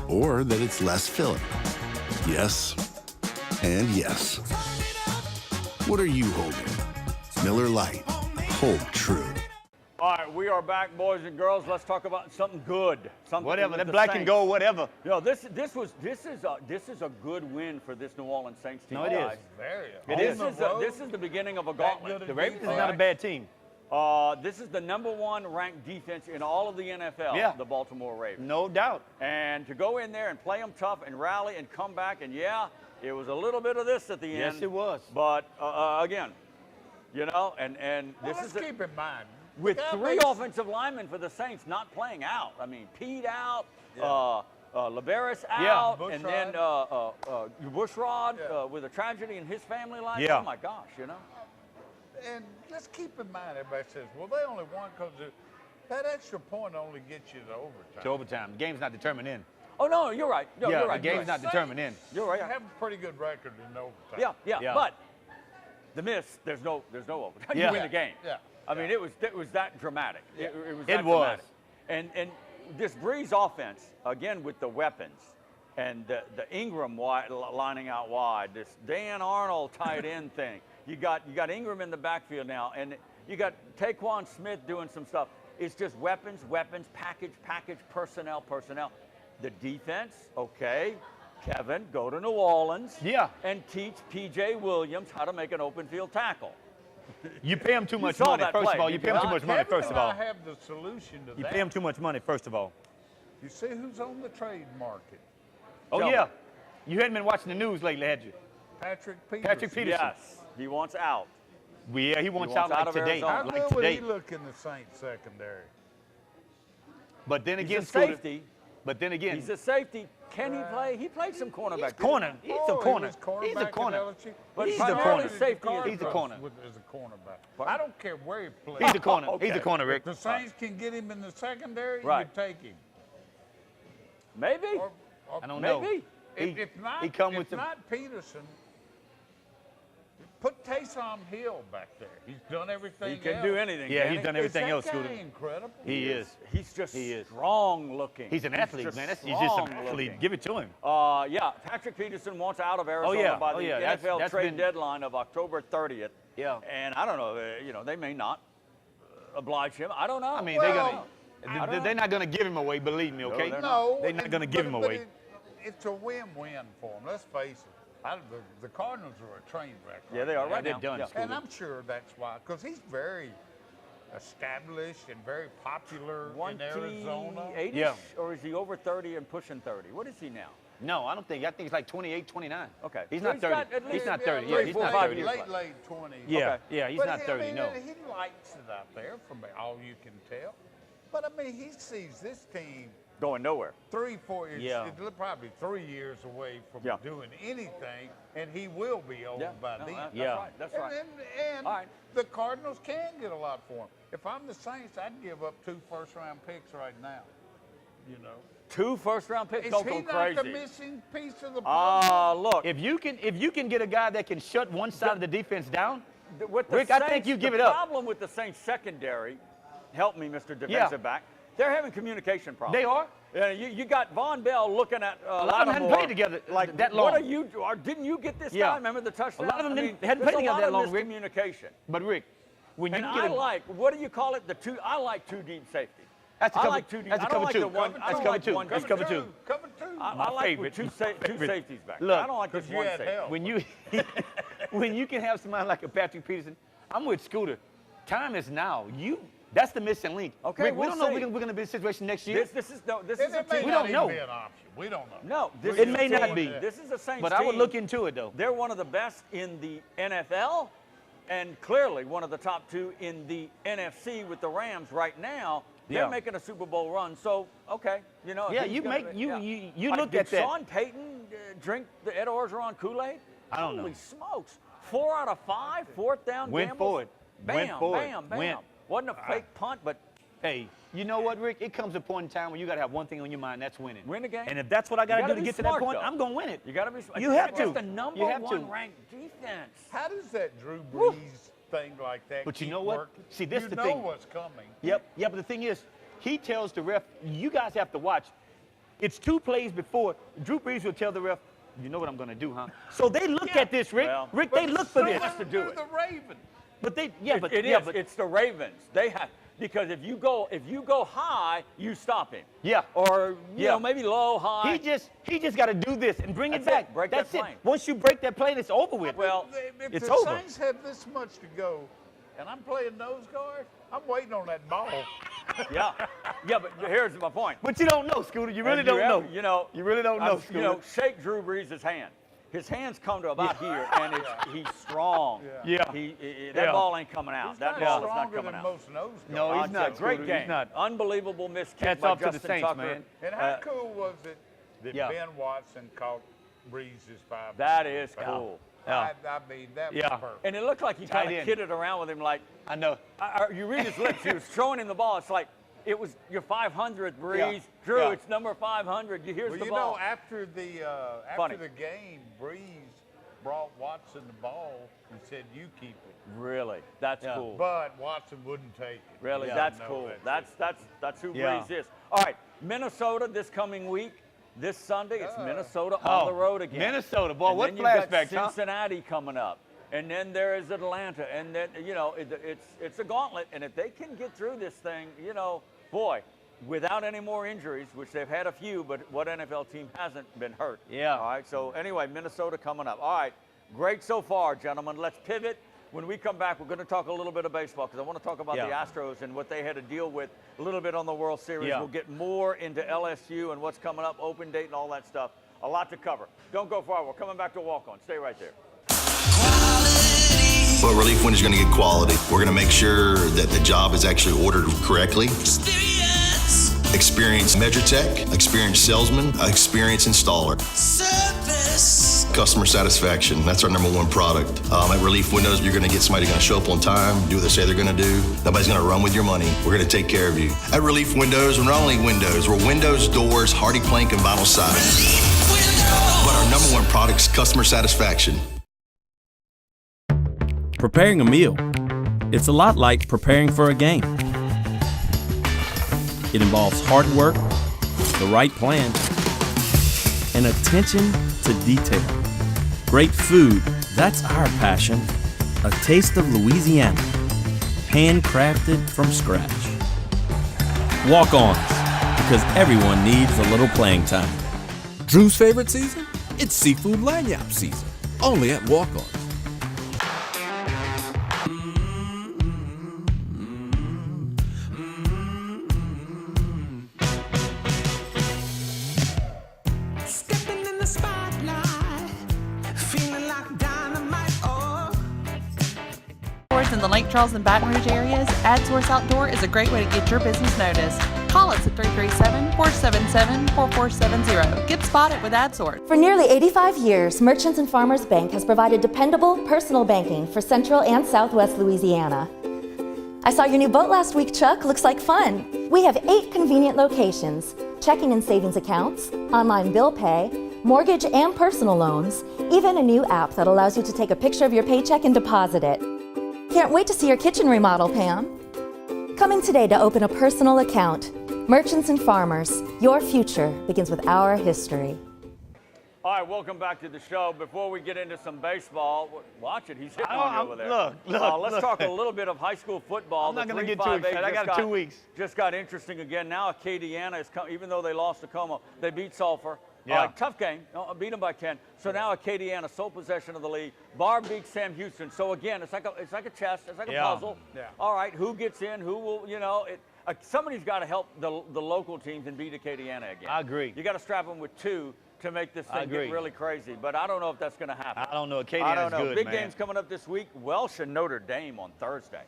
or that it's less filling? Yes, and yes. What are you holding? Miller Lite. Hold true. All right, we are back, boys and girls. Let's talk about something good. Something whatever, that black and gold, whatever. You know, this is a good win for this New Orleans Saints team. No, it is. This is the beginning of a gauntlet. The Ravens is not a bad team. This is the #1 ranked defense in all of the NFL, the Baltimore Ravens. No doubt. And to go in there and play them tough and rally and come back, and it was a little bit of this at the end. Yes, it was. But again, you know, and this is keep in mind. With 3 offensive linemen for the Saints not playing out. I mean, Pete out, Leveris out, and then Bushrod with a tragedy in his family life. Yeah. Oh my gosh, you know. And let's keep in mind, everybody says, well, they only won because that extra point only gets you to overtime. To overtime. The game's not determined in. Oh, no, you're right. No, you're right. The game's not determined in. You're right. You have a pretty good record in overtime. Yeah. But the miss, there's no overtime. You win the game. Yeah. I mean, it was that dramatic. Yeah. It was that dramatic. And this Breeze offense, again, with the weapons, and the Ingram lining out wide, this Dan Arnold tight end thing. You got Ingram in the backfield now, and you got Taquan Smith doing some stuff. It's just weapons, package, personnel. The defense, okay. Kevin, go to New Orleans. Yeah. And teach P.J. Williams how to make an open field tackle. You pay him too much money, first of all. You pay him too much money, first of all. I have the solution to that. You pay him too much money, first of all. You see who's on the trade market? Oh, yeah. You hadn't been watching the news lately, had you? Patrick Peterson. Patrick Peterson. Yes. He wants out. Yeah, he wants out like today. How like good would today. he look in the Saints secondary? But then again, he's a safety. But then again, he's a safety. Can he play? He played some cornerback. He's corner. He's a corner. He's a corner. But he's a corner. Safety. He's a corner. Is a cornerback. I don't care where he plays. He's a corner. Okay. He's a corner, Rick. The Saints can get him in the secondary. Right. You take him. Maybe. I don't know. Maybe. If not, he come with not Peterson, put Taysom Hill back there. He's done everything He can else. do anything. Yeah, he's done everything else, Is that Scooter. guy incredible? He is. He's just strong looking. He's an athlete, man. He's just an athlete. Give it to him. Yeah, Patrick Peterson wants out of Arizona by the NFL that's trade deadline of October 30th. Yeah. And I don't know, they may not oblige him. I don't know. I mean, they're not going to give him away, believe me, okay? No, they're not going to give him away. It's a win-win for him. Let's face it. The Cardinals are a train wreck. Yeah, they are right they're now. done. Yeah. And I'm sure that's why, because he's very established and very popular in Arizona. 28-ish, or is he over 30 and pushing 30? What is he now? No, I don't think. I think he's like 28, 29. Okay. He's So not he's 30. got at He's least not 30. Yeah, he's 4 or not 5 30. years. Late 20s. Yeah, Okay. yeah, he's But not 30, no. He likes it out there, from all you can tell. But, I mean, he sees this team Going nowhere. 3-4 years, Yeah. probably 3 years away from Yeah. doing anything, and he will be old by then. That's Yeah. right. That's right. And All right. the Cardinals can get a lot for him. If I'm the Saints, I'd give up 2 first-round picks right now. 2 first-round picks. Is Don't he go not crazy. the missing piece of the puzzle? Look. If you can get a guy that can shut one side of the defense down, With the Rick, Saints, I think you give it The up. problem with the Saints secondary, help me, Mr. Defensive back, they're having communication problems. They are. Yeah, you got Von Bell looking at A lot of them hadn't played together like that long. What are you? Or didn't you get this guy? Remember the touchdown? A lot of them hadn't there's played a together lot that of long, Rick. Communication. But Rick, when you And get I like, what do you call it? I like 2 deep safety. That's a I cover, like 2 deep. that's a I don't cover like 2. the one. I That's don't cover like 2. one That's deep. cover 2. Cover 2. I like favorite. two safeties back. Look, I don't like this one you had safety. help. When you when you can have somebody like a Patrick Peterson, I'm with Scooter. Time is now. That's the missing link. Okay, Rick, we we'll don't know see. if we're going to be in a situation next year. This is a It team. may We not don't even know. be an option. We don't know. No, this It is may a not team. be. This is a Saints But I would team. look into it, though. They're one of the best in the NFL, and clearly one of the top 2 in the NFC with the Rams right now. They're Yeah. making a Super Bowl run, so okay, if Yeah, he's you gonna- make you Like, look did at that. Sean Payton drink the Ed Orgeron Kool-Aid? I don't know. Holy smokes! 4 out of 5 fourth down Went gambles. for it. Bam, Went for it. bam, bam. Went. Wasn't a fake punt, but Hey, you know what, Rick? It comes a point in time where you got to have one thing on your mind, that's winning. Win the game. And if that's what I got You to gotta do to be get to that smart, point, though. I'm going to win it. you got to be smart. You have It's to. just the number You have 1 to. ranked defense. How does that Drew Brees thing like that But you keep know what? working? See, this you the know thing. what's coming. Yep. Yeah, but the thing is, he tells the ref, you guys have to watch. It's 2 plays before. Drew Brees will tell the ref, you know what I'm going to do, huh? So they look at this, Rick. Well, Rick, they look for this. to do it. The Ravens. But they, It's the Ravens. They have, because if you go high, you stop him. Yeah. Or you know, maybe low, high. He just got to do this and bring That's it back. it. Break That's that it. plane. Once you break that plane, it's over with. Well, If it's the over. Saints have this much to go, and I'm playing nose guard, I'm waiting on that ball. yeah, but here's my point. But you don't know, Scooter. You really Have don't you know. ever- You know, You really don't know, Scooter. shake Drew Brees' hand. His hands come to about here, and he's strong. Yeah. That ball ain't coming out. He's That not ball is not stronger coming than out. most nose guards. No, he's I'd not. say great Scooter. game. He's not. Unbelievable miss kick Hats by off to the Justin Saints, Tucker. man. And how cool was it that Yeah. Ben Watson caught Brees' 5? That is cool. Yeah. I mean, that Yeah. was perfect. And it looked like he Tight kind of end. kidded around with him, like I know. you read his lips. He was throwing him the ball. It's like it was your 500th, Brees. Yeah. Drew, Yeah. it's number 500. Here's Well, the you ball. know, after the game, Brees brought Watson the ball and said, "You keep it." Really, that's Yeah. cool. But Watson wouldn't take it. Really, Yeah. that's No, cool. that's That's who Yeah. Brees is. All right, Minnesota this coming week. This Sunday, it's Minnesota on the road again. Minnesota, boy, and what then flashbacks, you've got Cincinnati coming up. And then there is Atlanta. And then, you know, it's a gauntlet. And if they can get through this thing, you know, boy, without any more injuries, which they've had a few, but what NFL team hasn't been hurt? Yeah. All right, so anyway, Minnesota coming up. All right, great so far, gentlemen. Let's pivot. When we come back, we're going to talk a little bit of baseball because I want to talk about the Astros and what they had to deal with a little bit on the World Series. We'll get more into LSU and what's coming up, open date and all that stuff. A lot to cover. Don't go far. We're coming back to Walk On. Stay right there. But Relief Windows is going to get quality. We're going to make sure that the job is actually ordered correctly. Experienced measure tech, experienced salesman, experienced installer. Service. Customer satisfaction, that's our #1 product. At Relief Windows, you're going to get somebody going to show up on time, do what they say they're going to do. Nobody's going to run with your money. We're going to take care of you. At Relief Windows, we're not only windows, we're windows, doors, hardy plank, and vinyl siding. But our #1 product is customer satisfaction. Preparing a meal, it's a lot like preparing for a game. It involves hard work, the right plan, and attention to detail. Great food, that's our passion. A taste of Louisiana, handcrafted from scratch. Walk-ons, because everyone needs a little playing time. Drew's favorite season? It's seafood lanyap season, only at Walk-Ons. In the Lake Charles and Baton Rouge areas, AdSource Outdoor is a great way to get your business noticed. Call us at 337-477-4470. Get spotted with AdSource. For nearly 85 years, Merchants and Farmers Bank has provided dependable personal banking for Central and Southwest Louisiana. I saw your new boat last week, Chuck. Looks like fun. We have 8 convenient locations: checking and savings accounts, online bill pay, mortgage and personal loans, even a new app that allows you to take a picture of your paycheck and deposit it. Can't wait to see your kitchen remodel, Pam. Come in today to open a personal account. Merchants and Farmers, your future begins with our history. All right, welcome back to the show. Before we get into some baseball, watch it, he's hitting on you over there. Let's talk a little bit of high school football. I'm not going to get too excited. I got 2 weeks. Just got interesting again. Now Acadiana is even though they lost to Como, they beat Sulphur. Tough game. Beat them by 10. So now Acadiana, sole possession of the league. Barb beats Sam Houston. So again, it's like a chess. It's like a puzzle. Yeah. All right, who gets in? Who will? You know, somebody's got to help the local teams and beat Acadiana again. I agree. You got to strap them with 2 to make this thing get really crazy. But I don't know if that's going to happen. I don't know. Acadiana's good, Big man. games coming up this week. Welsh and Notre Dame on Thursday.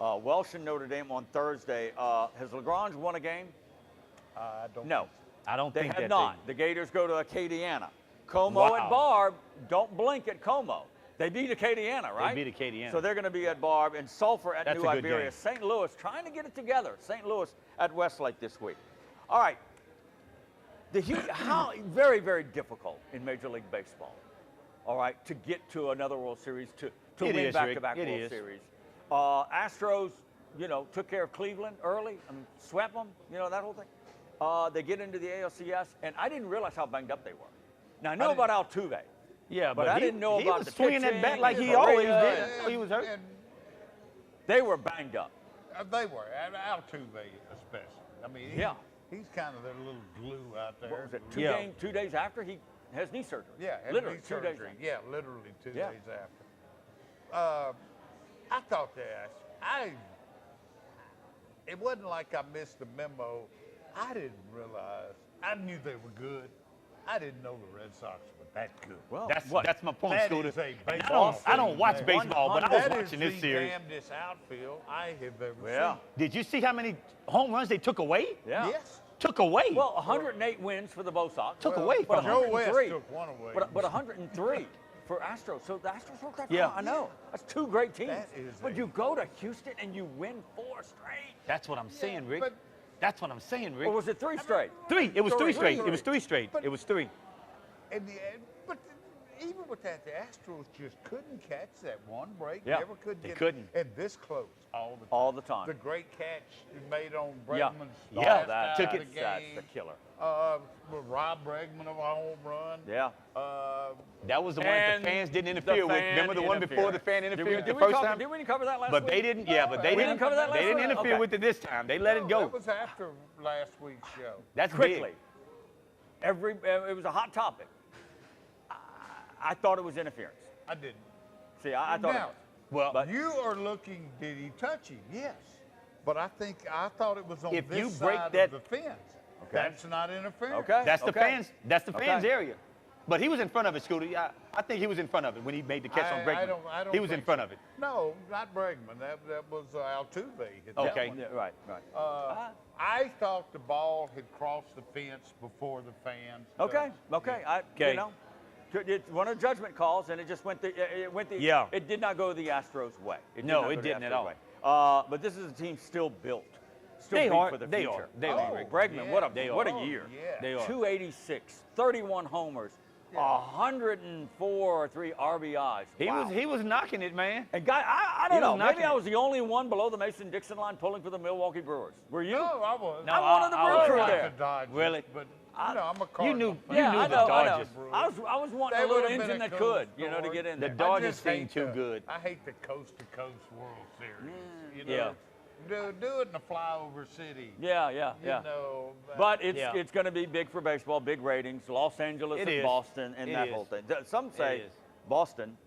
Has LaGrange won a game? No. I don't think they have not. The Gators go to Acadiana. Como at Barb. Don't blink at Como. They beat Acadiana, right? They beat Acadiana. So they're going to be at Barb, and Sulphur at New Iberia. St. Louis trying to get it together. St. Louis at Westlake this week. All right. Very, very difficult in Major League Baseball. All right, to get to another World Series, to win back-to-back World Series. Astros, took care of Cleveland early and swept them. That whole thing. They get into the ALCS, and I didn't realize how banged up they were. Now, I know about Altuve. Yeah, but I didn't know about the swinging that bat like he always did. He was hurt. They were banged up. They were. Altuve especially. I mean, he's kind of their little glue out there. What was it, 2 days after he has knee surgery? Yeah, literally knee 2 days. Yeah, literally 2 days after. I thought it wasn't like I missed the memo. I didn't realize. I knew they were good. I didn't know the Red Sox were that good. Well, that's my point, Scooter. I don't watch baseball, but I was watching this series. That is the damnedest outfield I have ever seen. Did you see how many home runs they took away? Yeah. Yes. Took away. Well, 108 wins for the Bo Sox. Took away but from Joe West took one away. But 103 for Astros. So the Astros worked that Yeah. I know. That's 2 great teams. That is but you go to Houston and you win 4 straight. That's what I'm saying, Rick. That's what I'm saying, Rick. Or was it 3 straight? 3. It was 3 straight. It was 3 straight. It was 3. But even with that, the Astros just couldn't catch that one break. Yeah, Never could they get couldn't. And this close all the time. All the time. The great catch he made on Bregman's that's the the killer. Rob Bregman of a home run. Yeah. That was the one that the fans didn't interfere with. Remember the one before the fan interfered the first time? Did we cover that last But week? they didn't. Yeah, but they didn't cover that last They didn't week? interfere Okay. with it this time. They let it go. That was after last week's show. That's quickly. big. It was a hot topic. I thought it was interference. I didn't. See, I thought Now, it was. But you are looking, did he touch him? Yes. But I thought it was on If this you break side that- of the fence. Okay. That's not interference. Okay. That's the fans. That's the fans Okay. area. But he was in front of it, Scooter. I think he was in front of it when he made the catch on Bregman. I don't He was in think front so. of it. No, not Bregman. That was Altuve. hit that Okay. one. Yeah, right. I thought the ball had crossed the fence before the fans. Okay. Okay. You know, it's one of the judgment calls, and it just went the. Yeah. It did not go the Astros' way. No, it didn't at all. But this is a team still built. Still They beat are. for the They future. are. They are. Rick Bregman, yeah. what a year. Yeah. They are. 286, 31 homers, 104 or 3 RBIs. He was knocking it, man. And guy, I He don't know. was Maybe knocking I it. was the only one below the Mason-Dixon line pulling for the Milwaukee Brewers. Were you? No, I was. No, I'm one of the I Brew was crew not. there. The Dodgers, Really? But I'm a You Cardinal knew. fan. You knew I the know. Dodgers. I was wanting That a little would've been engine a that cool could, you know, to story. get in The there. Dodgers I just seem hate too the- good. I hate the coast-to-coast World Series. You know? Yeah. Do it in a flyover city. Yeah. You know, But it's Yeah. it's going to be big for baseball, big ratings. Los Angeles It and is. Boston and It that is. whole thing. Some say is. Boston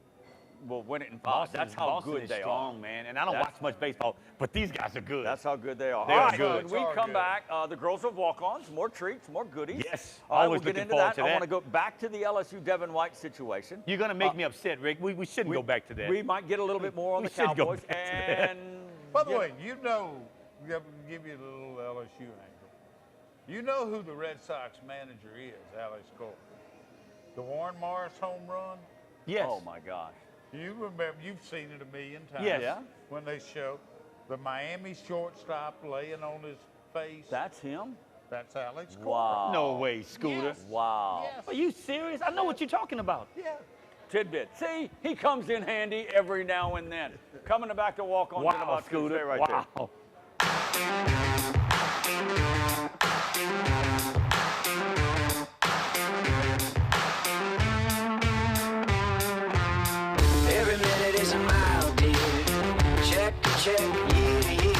will win it in 5. That's how Boston good is they strong, are. man. And I don't That's- watch much baseball, but these guys are good. That's how good they are. They All are right, good. when we It's all come good. back, the girls will walk-ons, more treats, more goodies. Yes. All right, Always we'll get looking into forward that. to I that. want to go back to the LSU Devin White situation. You're going to make me upset, Rick. We shouldn't go back to that. We might get a little bit more on We the should go Cowboys. back to that. And By the way, you know, give you a little LSU angle. You know who the Red Sox manager is, Alex Cole? The Warren Morris home run? Yes. oh my gosh. You remember, you've seen it a million times. Yes. Yeah. When they show the Miami shortstop laying on his face. That's him? That's Alex Cole. Wow. No way, Scooter. Yes. Wow. Yes. Are you serious? I know what you're talking about. Yeah. Tidbit. See, he comes in handy every now and then. Coming back to walk on. Wow, Scooter. Right wow. there. Every minute is a mile, dear. Check to check, year to year.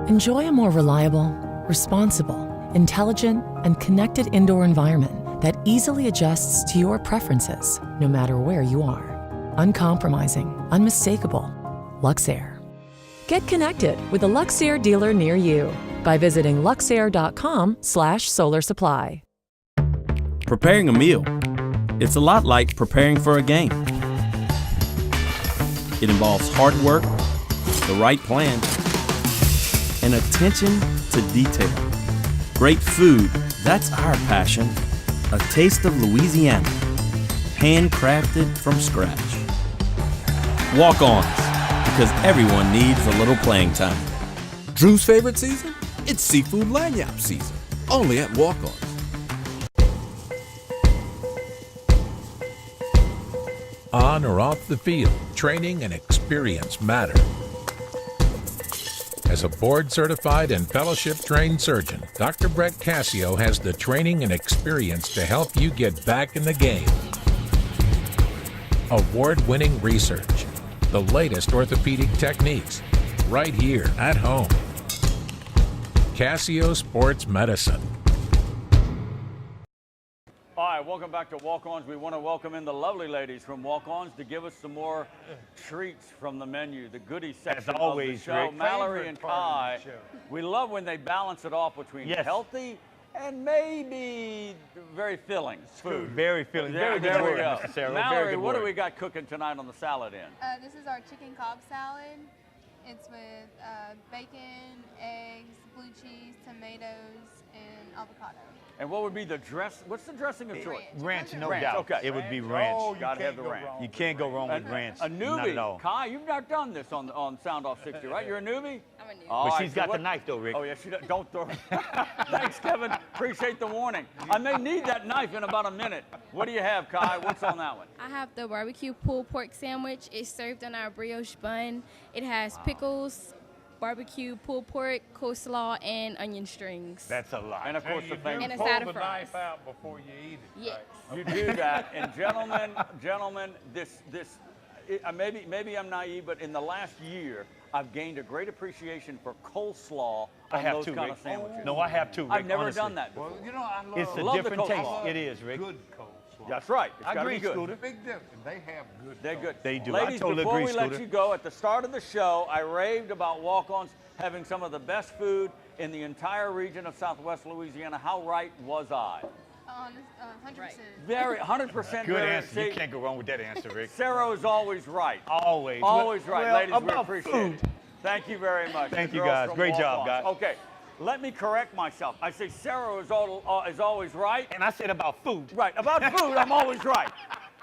Enjoy a more reliable, responsible, intelligent, and connected indoor environment that easily adjusts to your preferences, no matter where you are. Uncompromising, unmistakable. Luxair. Get connected with a Luxair dealer near you by visiting luxair.com/solar supply. Preparing a meal. It's a lot like preparing for a game. It involves hard work, the right plan, and attention to detail. Great food, that's our passion. A taste of Louisiana, handcrafted from scratch. Walk-ons, because everyone needs a little playing time. Drew's favorite season? It's seafood lanyap season. Only at Walk-Ons. On or off the field, training and experience matter. As a board-certified and fellowship-trained surgeon, Dr. Brett Cassio has the training and experience to help you get back in the game. Award-winning research, the latest orthopedic techniques, right here at home. Cassio Sports Medicine. All right, welcome back to Walk-Ons. We want to welcome in the lovely ladies from Walk-Ons to give us some more treats from the menu, the goodie section always, of the show. Rick. Mallory and Favorite part Kai, of the show. we love when they balance it off between Yes. healthy and maybe very filling food. Very filling. Very good there we word, go. Mr. Sarah. Mallory, Very good what do word. we got cooking tonight on the salad end? This is our chicken Cobb salad. It's with bacon, eggs, blue cheese, tomatoes, and avocado. And what would be the dress? What's the dressing of choice? Ranch, no Ranch, doubt. okay. It would be ranch. Oh, Gotta have the ranch. You can't go wrong with ranch. A newbie. Not at all. Kai, you've not done this on Soundoff60, right? You're a newbie? I'm a newbie. But she's got the knife, though, Rick. Oh, yeah, she does. Don't throw it. Thanks, Kevin. Appreciate the warning. I may need that knife in about a minute. What do you have, Kai? What's on that one? I have the barbecue pulled pork sandwich. It's served on our brioche bun. It has pickles, barbecue pulled pork, coleslaw, and onion strings. That's a lot. And, of course, the famous. And a pull side of the fries. knife out before you eat it. Yes. Right? You do that, and gentlemen, maybe I'm naive, but in the last year, I've gained a great appreciation for coleslaw on those kind of sandwiches. No, I have too, Rick. I've never honestly. done that before. Well, you know, I love, It's a love the different taste. coleslaw. It is, Rick. good coleslaw. That's right. It's I gotta agree, be good. Scooter. Big difference. They have good. They're good. They do. Ladies, I totally before agree, we let Scooter. you go, at the start of the show, I raved about walk-ons having some of the best food in the entire region of Southwest Louisiana. How right was I? 100%. Very, 100% Good very- answer. see, You can't go wrong with that answer, Rick. Sarah is always right. Always. Always right. Well, Ladies, we about appreciate food. it. Thank you very much. Thank The you, girls guys. from Great job, Walk-Ons. guys. Okay, let me correct myself. I say Sarah is always right. And I said about food. Right, about food, I'm always right.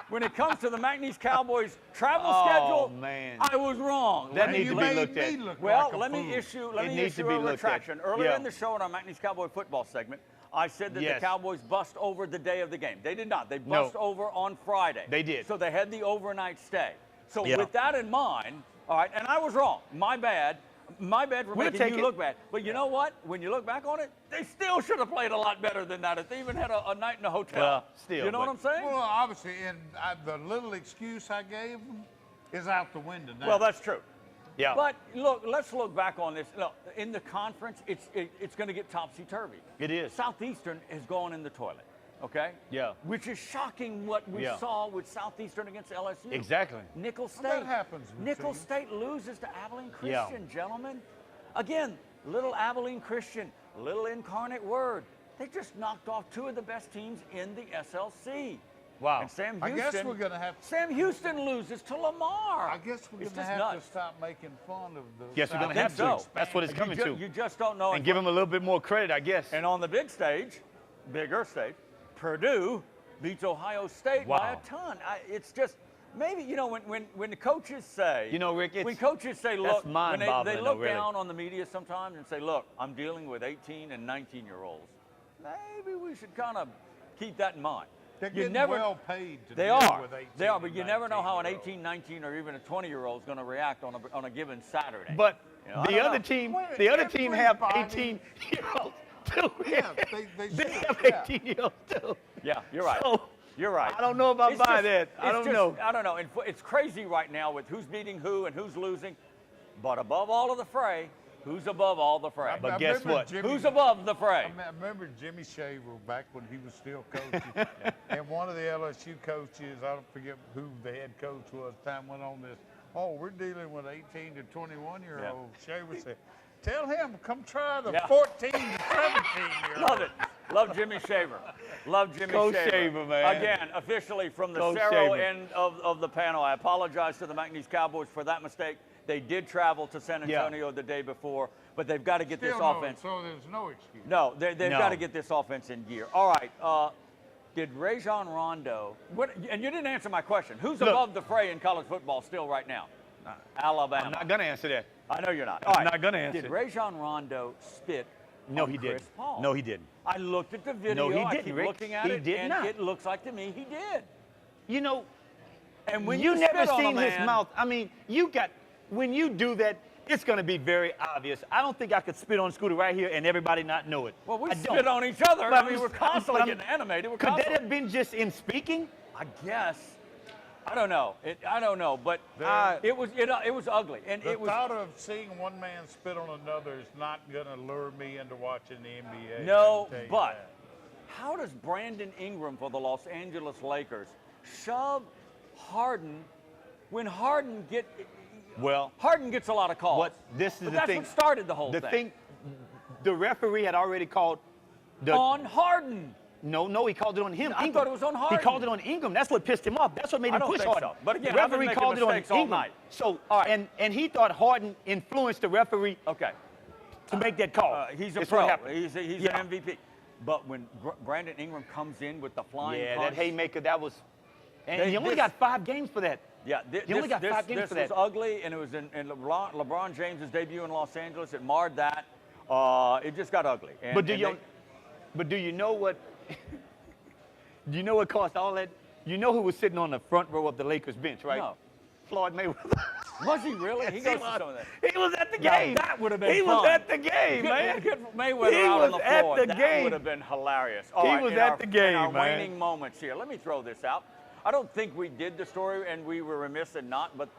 When it comes to the McNeese Cowboys travel schedule, man. I was wrong. That needs to be looked at. Well, let me issue a looked at. retraction. Earlier Yeah. in the show in our McNeese Cowboy football segment, I said that the Cowboys bust over the day of the game. They did not. They bust over on Friday. They did. So they had the overnight stay. So Yeah. with that in mind, all right, and I was wrong. My bad. My bad for We'll making take you it. look bad. But you know what? When you look back on it, they still should have played a lot better than that if they even had a night in a hotel. Well, still, You know what I'm saying? Well, obviously, and the little excuse I gave them is out the window now. Well, that's true. Yeah. But look, let's look back on this. Look, in the conference, it's going to get topsy-turvy. It is. Southeastern has gone in the toilet, okay? Yeah. Which is shocking what we saw with Southeastern against LSU. Exactly. Nickel State. that happens with Nickel teams. State loses to Abilene Yeah. Christian, gentlemen. Again, little Abilene Christian, little Incarnate Word. They just knocked off two of the best teams in the SLC. Wow. And Sam I Houston. guess we're going to have. Sam Houston loses to Lamar. I guess we're It's going to just have nuts. to stop making fun of the. Yes, we're going to think have so. to. That's what it's coming to. You just don't know. And give them a little bit more credit, I guess. And on the big stage, bigger stage, Purdue beats Ohio State by a ton. It's just maybe when the coaches say, Rick, when coaches say, look, when mind-boggling, they look though, really. down on the media sometimes and say, look, I'm dealing with 18 and 19-year-olds. Maybe we should kind of keep that in mind. They're You getting never, well paid to they deal are. with 18 They are, but and you never know how an 19-year-olds. 18, 19, or even a 20-year-old is going to react on a given Saturday. But You know, I the don't other know. team, Well, the other team have everybody- 18-year-olds too. Yeah, they They should, have yeah. 18-years too. Yeah, you're right. So, You're right. I don't know about It's buying just- that. I it's don't just- know. I don't know. And it's crazy right now with who's beating who and who's losing. But above all of the fray, who's above all the fray? But I guess remember what? Jimmy- Who's above the fray? I remember Jimmy Shaver back when he was still coaching. And one of the LSU coaches, I don't forget who the head coach was, time went on this, we're dealing with 18 to 21-year-olds. Shaver said, tell him, come try the 14 to 17-year-olds. Love it. Love Jimmy Shaver. Love Jimmy Coach Shaver. Shaver, man. Again, officially from the Coach Cerro Shaver. end of the panel, I apologize to the McNeese Cowboys for that mistake. They did travel to San Antonio the day before, but they've got to get this offense. So there's no excuse. No, they've No. got to get this offense in gear. All right. Did Rajon Rondo? And you didn't answer my question. Who's Look. above the fray in college football still right now? Alabama. I'm not going to answer that. I know you're not. I'm not gonna answer. Did Rajon Rondo spit? No, on he Chris didn't. Paul? No, he didn't. I looked at the video. No, he I didn't, keep Rick. looking at He it, did and not. it looks like to me he did. You know, And when you you never spit on a seen his man- mouth. I mean, when you do that, it's going to be very obvious. I don't think I could spit on Scooter right here and everybody not know it. Well, we I spit don't. on each other. But I mean, I'm- we're constantly but I'm- getting animated. We're Could that constantly. have been just in speaking? I guess. I don't know. I don't know, but it was ugly, and The it was. thought of seeing one man spit on another is not going to lure me into watching the NBA. No, I can tell you but that. how does Brandon Ingram for the Los Angeles Lakers shove Harden when Harden gets a lot of calls? This is but the that's thing. what started the whole thing. The referee had already called On Harden. No, he called it on him. I Ingram. thought it was on Harden. He called it on Ingram. That's what pissed him off. That's what made I him don't push think Harden. so. But again, the I've been referee making called it on mistakes all Ingram. night. So, All right. and he thought Harden influenced the referee Okay. to make that call. He's a That's pro. what happened. He's Yeah. an MVP. But when Brandon Ingram comes in with the flying yeah, punch, that haymaker, that was, and you only got 5 games for that. Yeah, you only got 5 games for that. This was ugly, and it was in LeBron James' debut in Los Angeles. It marred that. It just got ugly. And, but do you know what? Do you know what caused all that? You know who was sitting on the front row of the Lakers bench, right? No. Floyd Mayweather. Was he really? Yes, He goes to some of that. He was at the game. Now, that would have been He fun. was at the game, man. Get Mayweather He out on was the at floor. the That game. would have been hilarious. He was at the game, in our man. waning moments here. Let me throw this out. I don't think we did the story, and we were remiss in not, but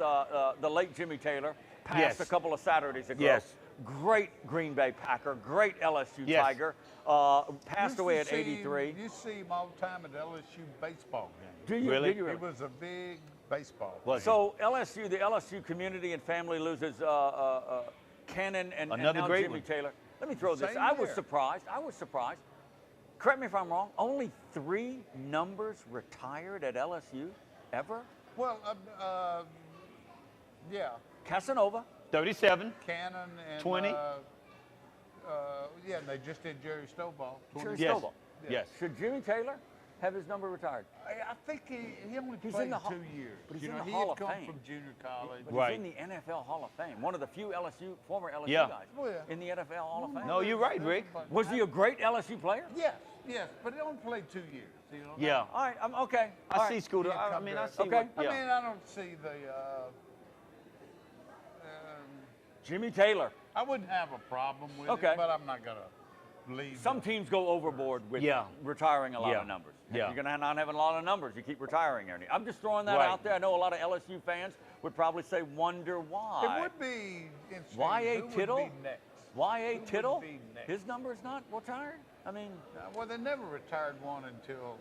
the late Jimmy Taylor passed a couple of Saturdays ago. Yes. Great Green Bay Packer, great LSU Tiger. Passed away at 83. You see him all the time at LSU baseball games. Do you really? He was a big baseball. So the LSU community and family loses Cannon and Another now great Jimmy one. Taylor. Let me throw this. Same I was here. surprised. Correct me if I'm wrong. Only 3 numbers retired at LSU ever. Well, yeah. Casanova, 37. Cannon and 20. Yeah, and they just did Jerry Stovall. Jerry Yes. Stovall. Yes. Should Jimmy Taylor have his number retired? I think he only He's played in the 2 years. but he's you in know, the he Hall had of come Fame. from junior college. But He's Right. in the NFL Hall of Fame. One of the few former LSU Yeah. guys Oh, yeah. in the NFL Hall of Fame. No, you're right, Rick. Was he a great LSU player? Yes, but he only played 2 years. You know? Yeah. All right, I'm okay. I All see right. Scooter. He'd I come mean, back. I see. Okay. I Yeah. mean, I don't see the. Jimmy Taylor. I wouldn't have a problem with Okay. it, but I'm not gonna leave. Some teams go overboard with Yeah. retiring a lot Yeah. of numbers. Yeah. You're going to not have a lot of numbers. You keep retiring. I'm just throwing that Right. out there. I know a lot of LSU fans would probably say, wonder why. It would be interesting. Y.A. Who would Tittle? be next? Y.A. Who would Tittle? be next? His number is not retired? I mean, Well, they never retired one until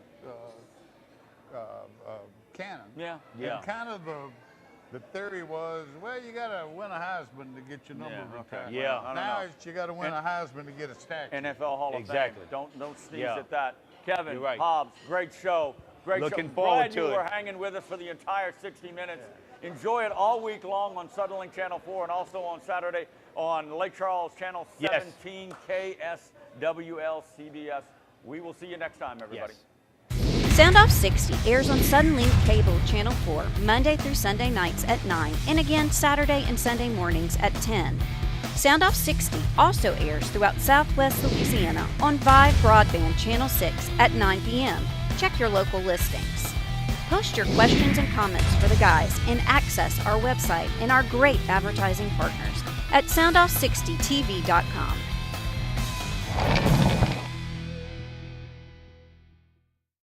Cannon. Yeah. And kind of the theory was, well, you got to win a Heisman to get your number Yeah, okay. retired. Yeah. I don't Now know. it's you got to win a Heisman to get a statue. NFL Hall of Exactly. Fame. Don't sneeze Yeah. at that. Kevin, You're right. Hobbs, great show. Great Looking show. forward Glad to you it. were hanging with us for the entire 60 minutes. Enjoy it all week long on Suddenlink Channel 4 and also on Saturday on Lake Charles Channel Yes. 17 KSWL CBS. We will see you next time, everybody. Yes. Soundoff60 airs on Suddenlink Cable Channel 4 Monday through Sunday nights at 9 and again Saturday and Sunday mornings at 10. Soundoff60 also airs throughout Southwest Louisiana on Vive Broadband Channel 6 at 9 p.m. Check your local listings. Post your questions and comments for the guys and access our website and our great advertising partners at soundoff60tv.com.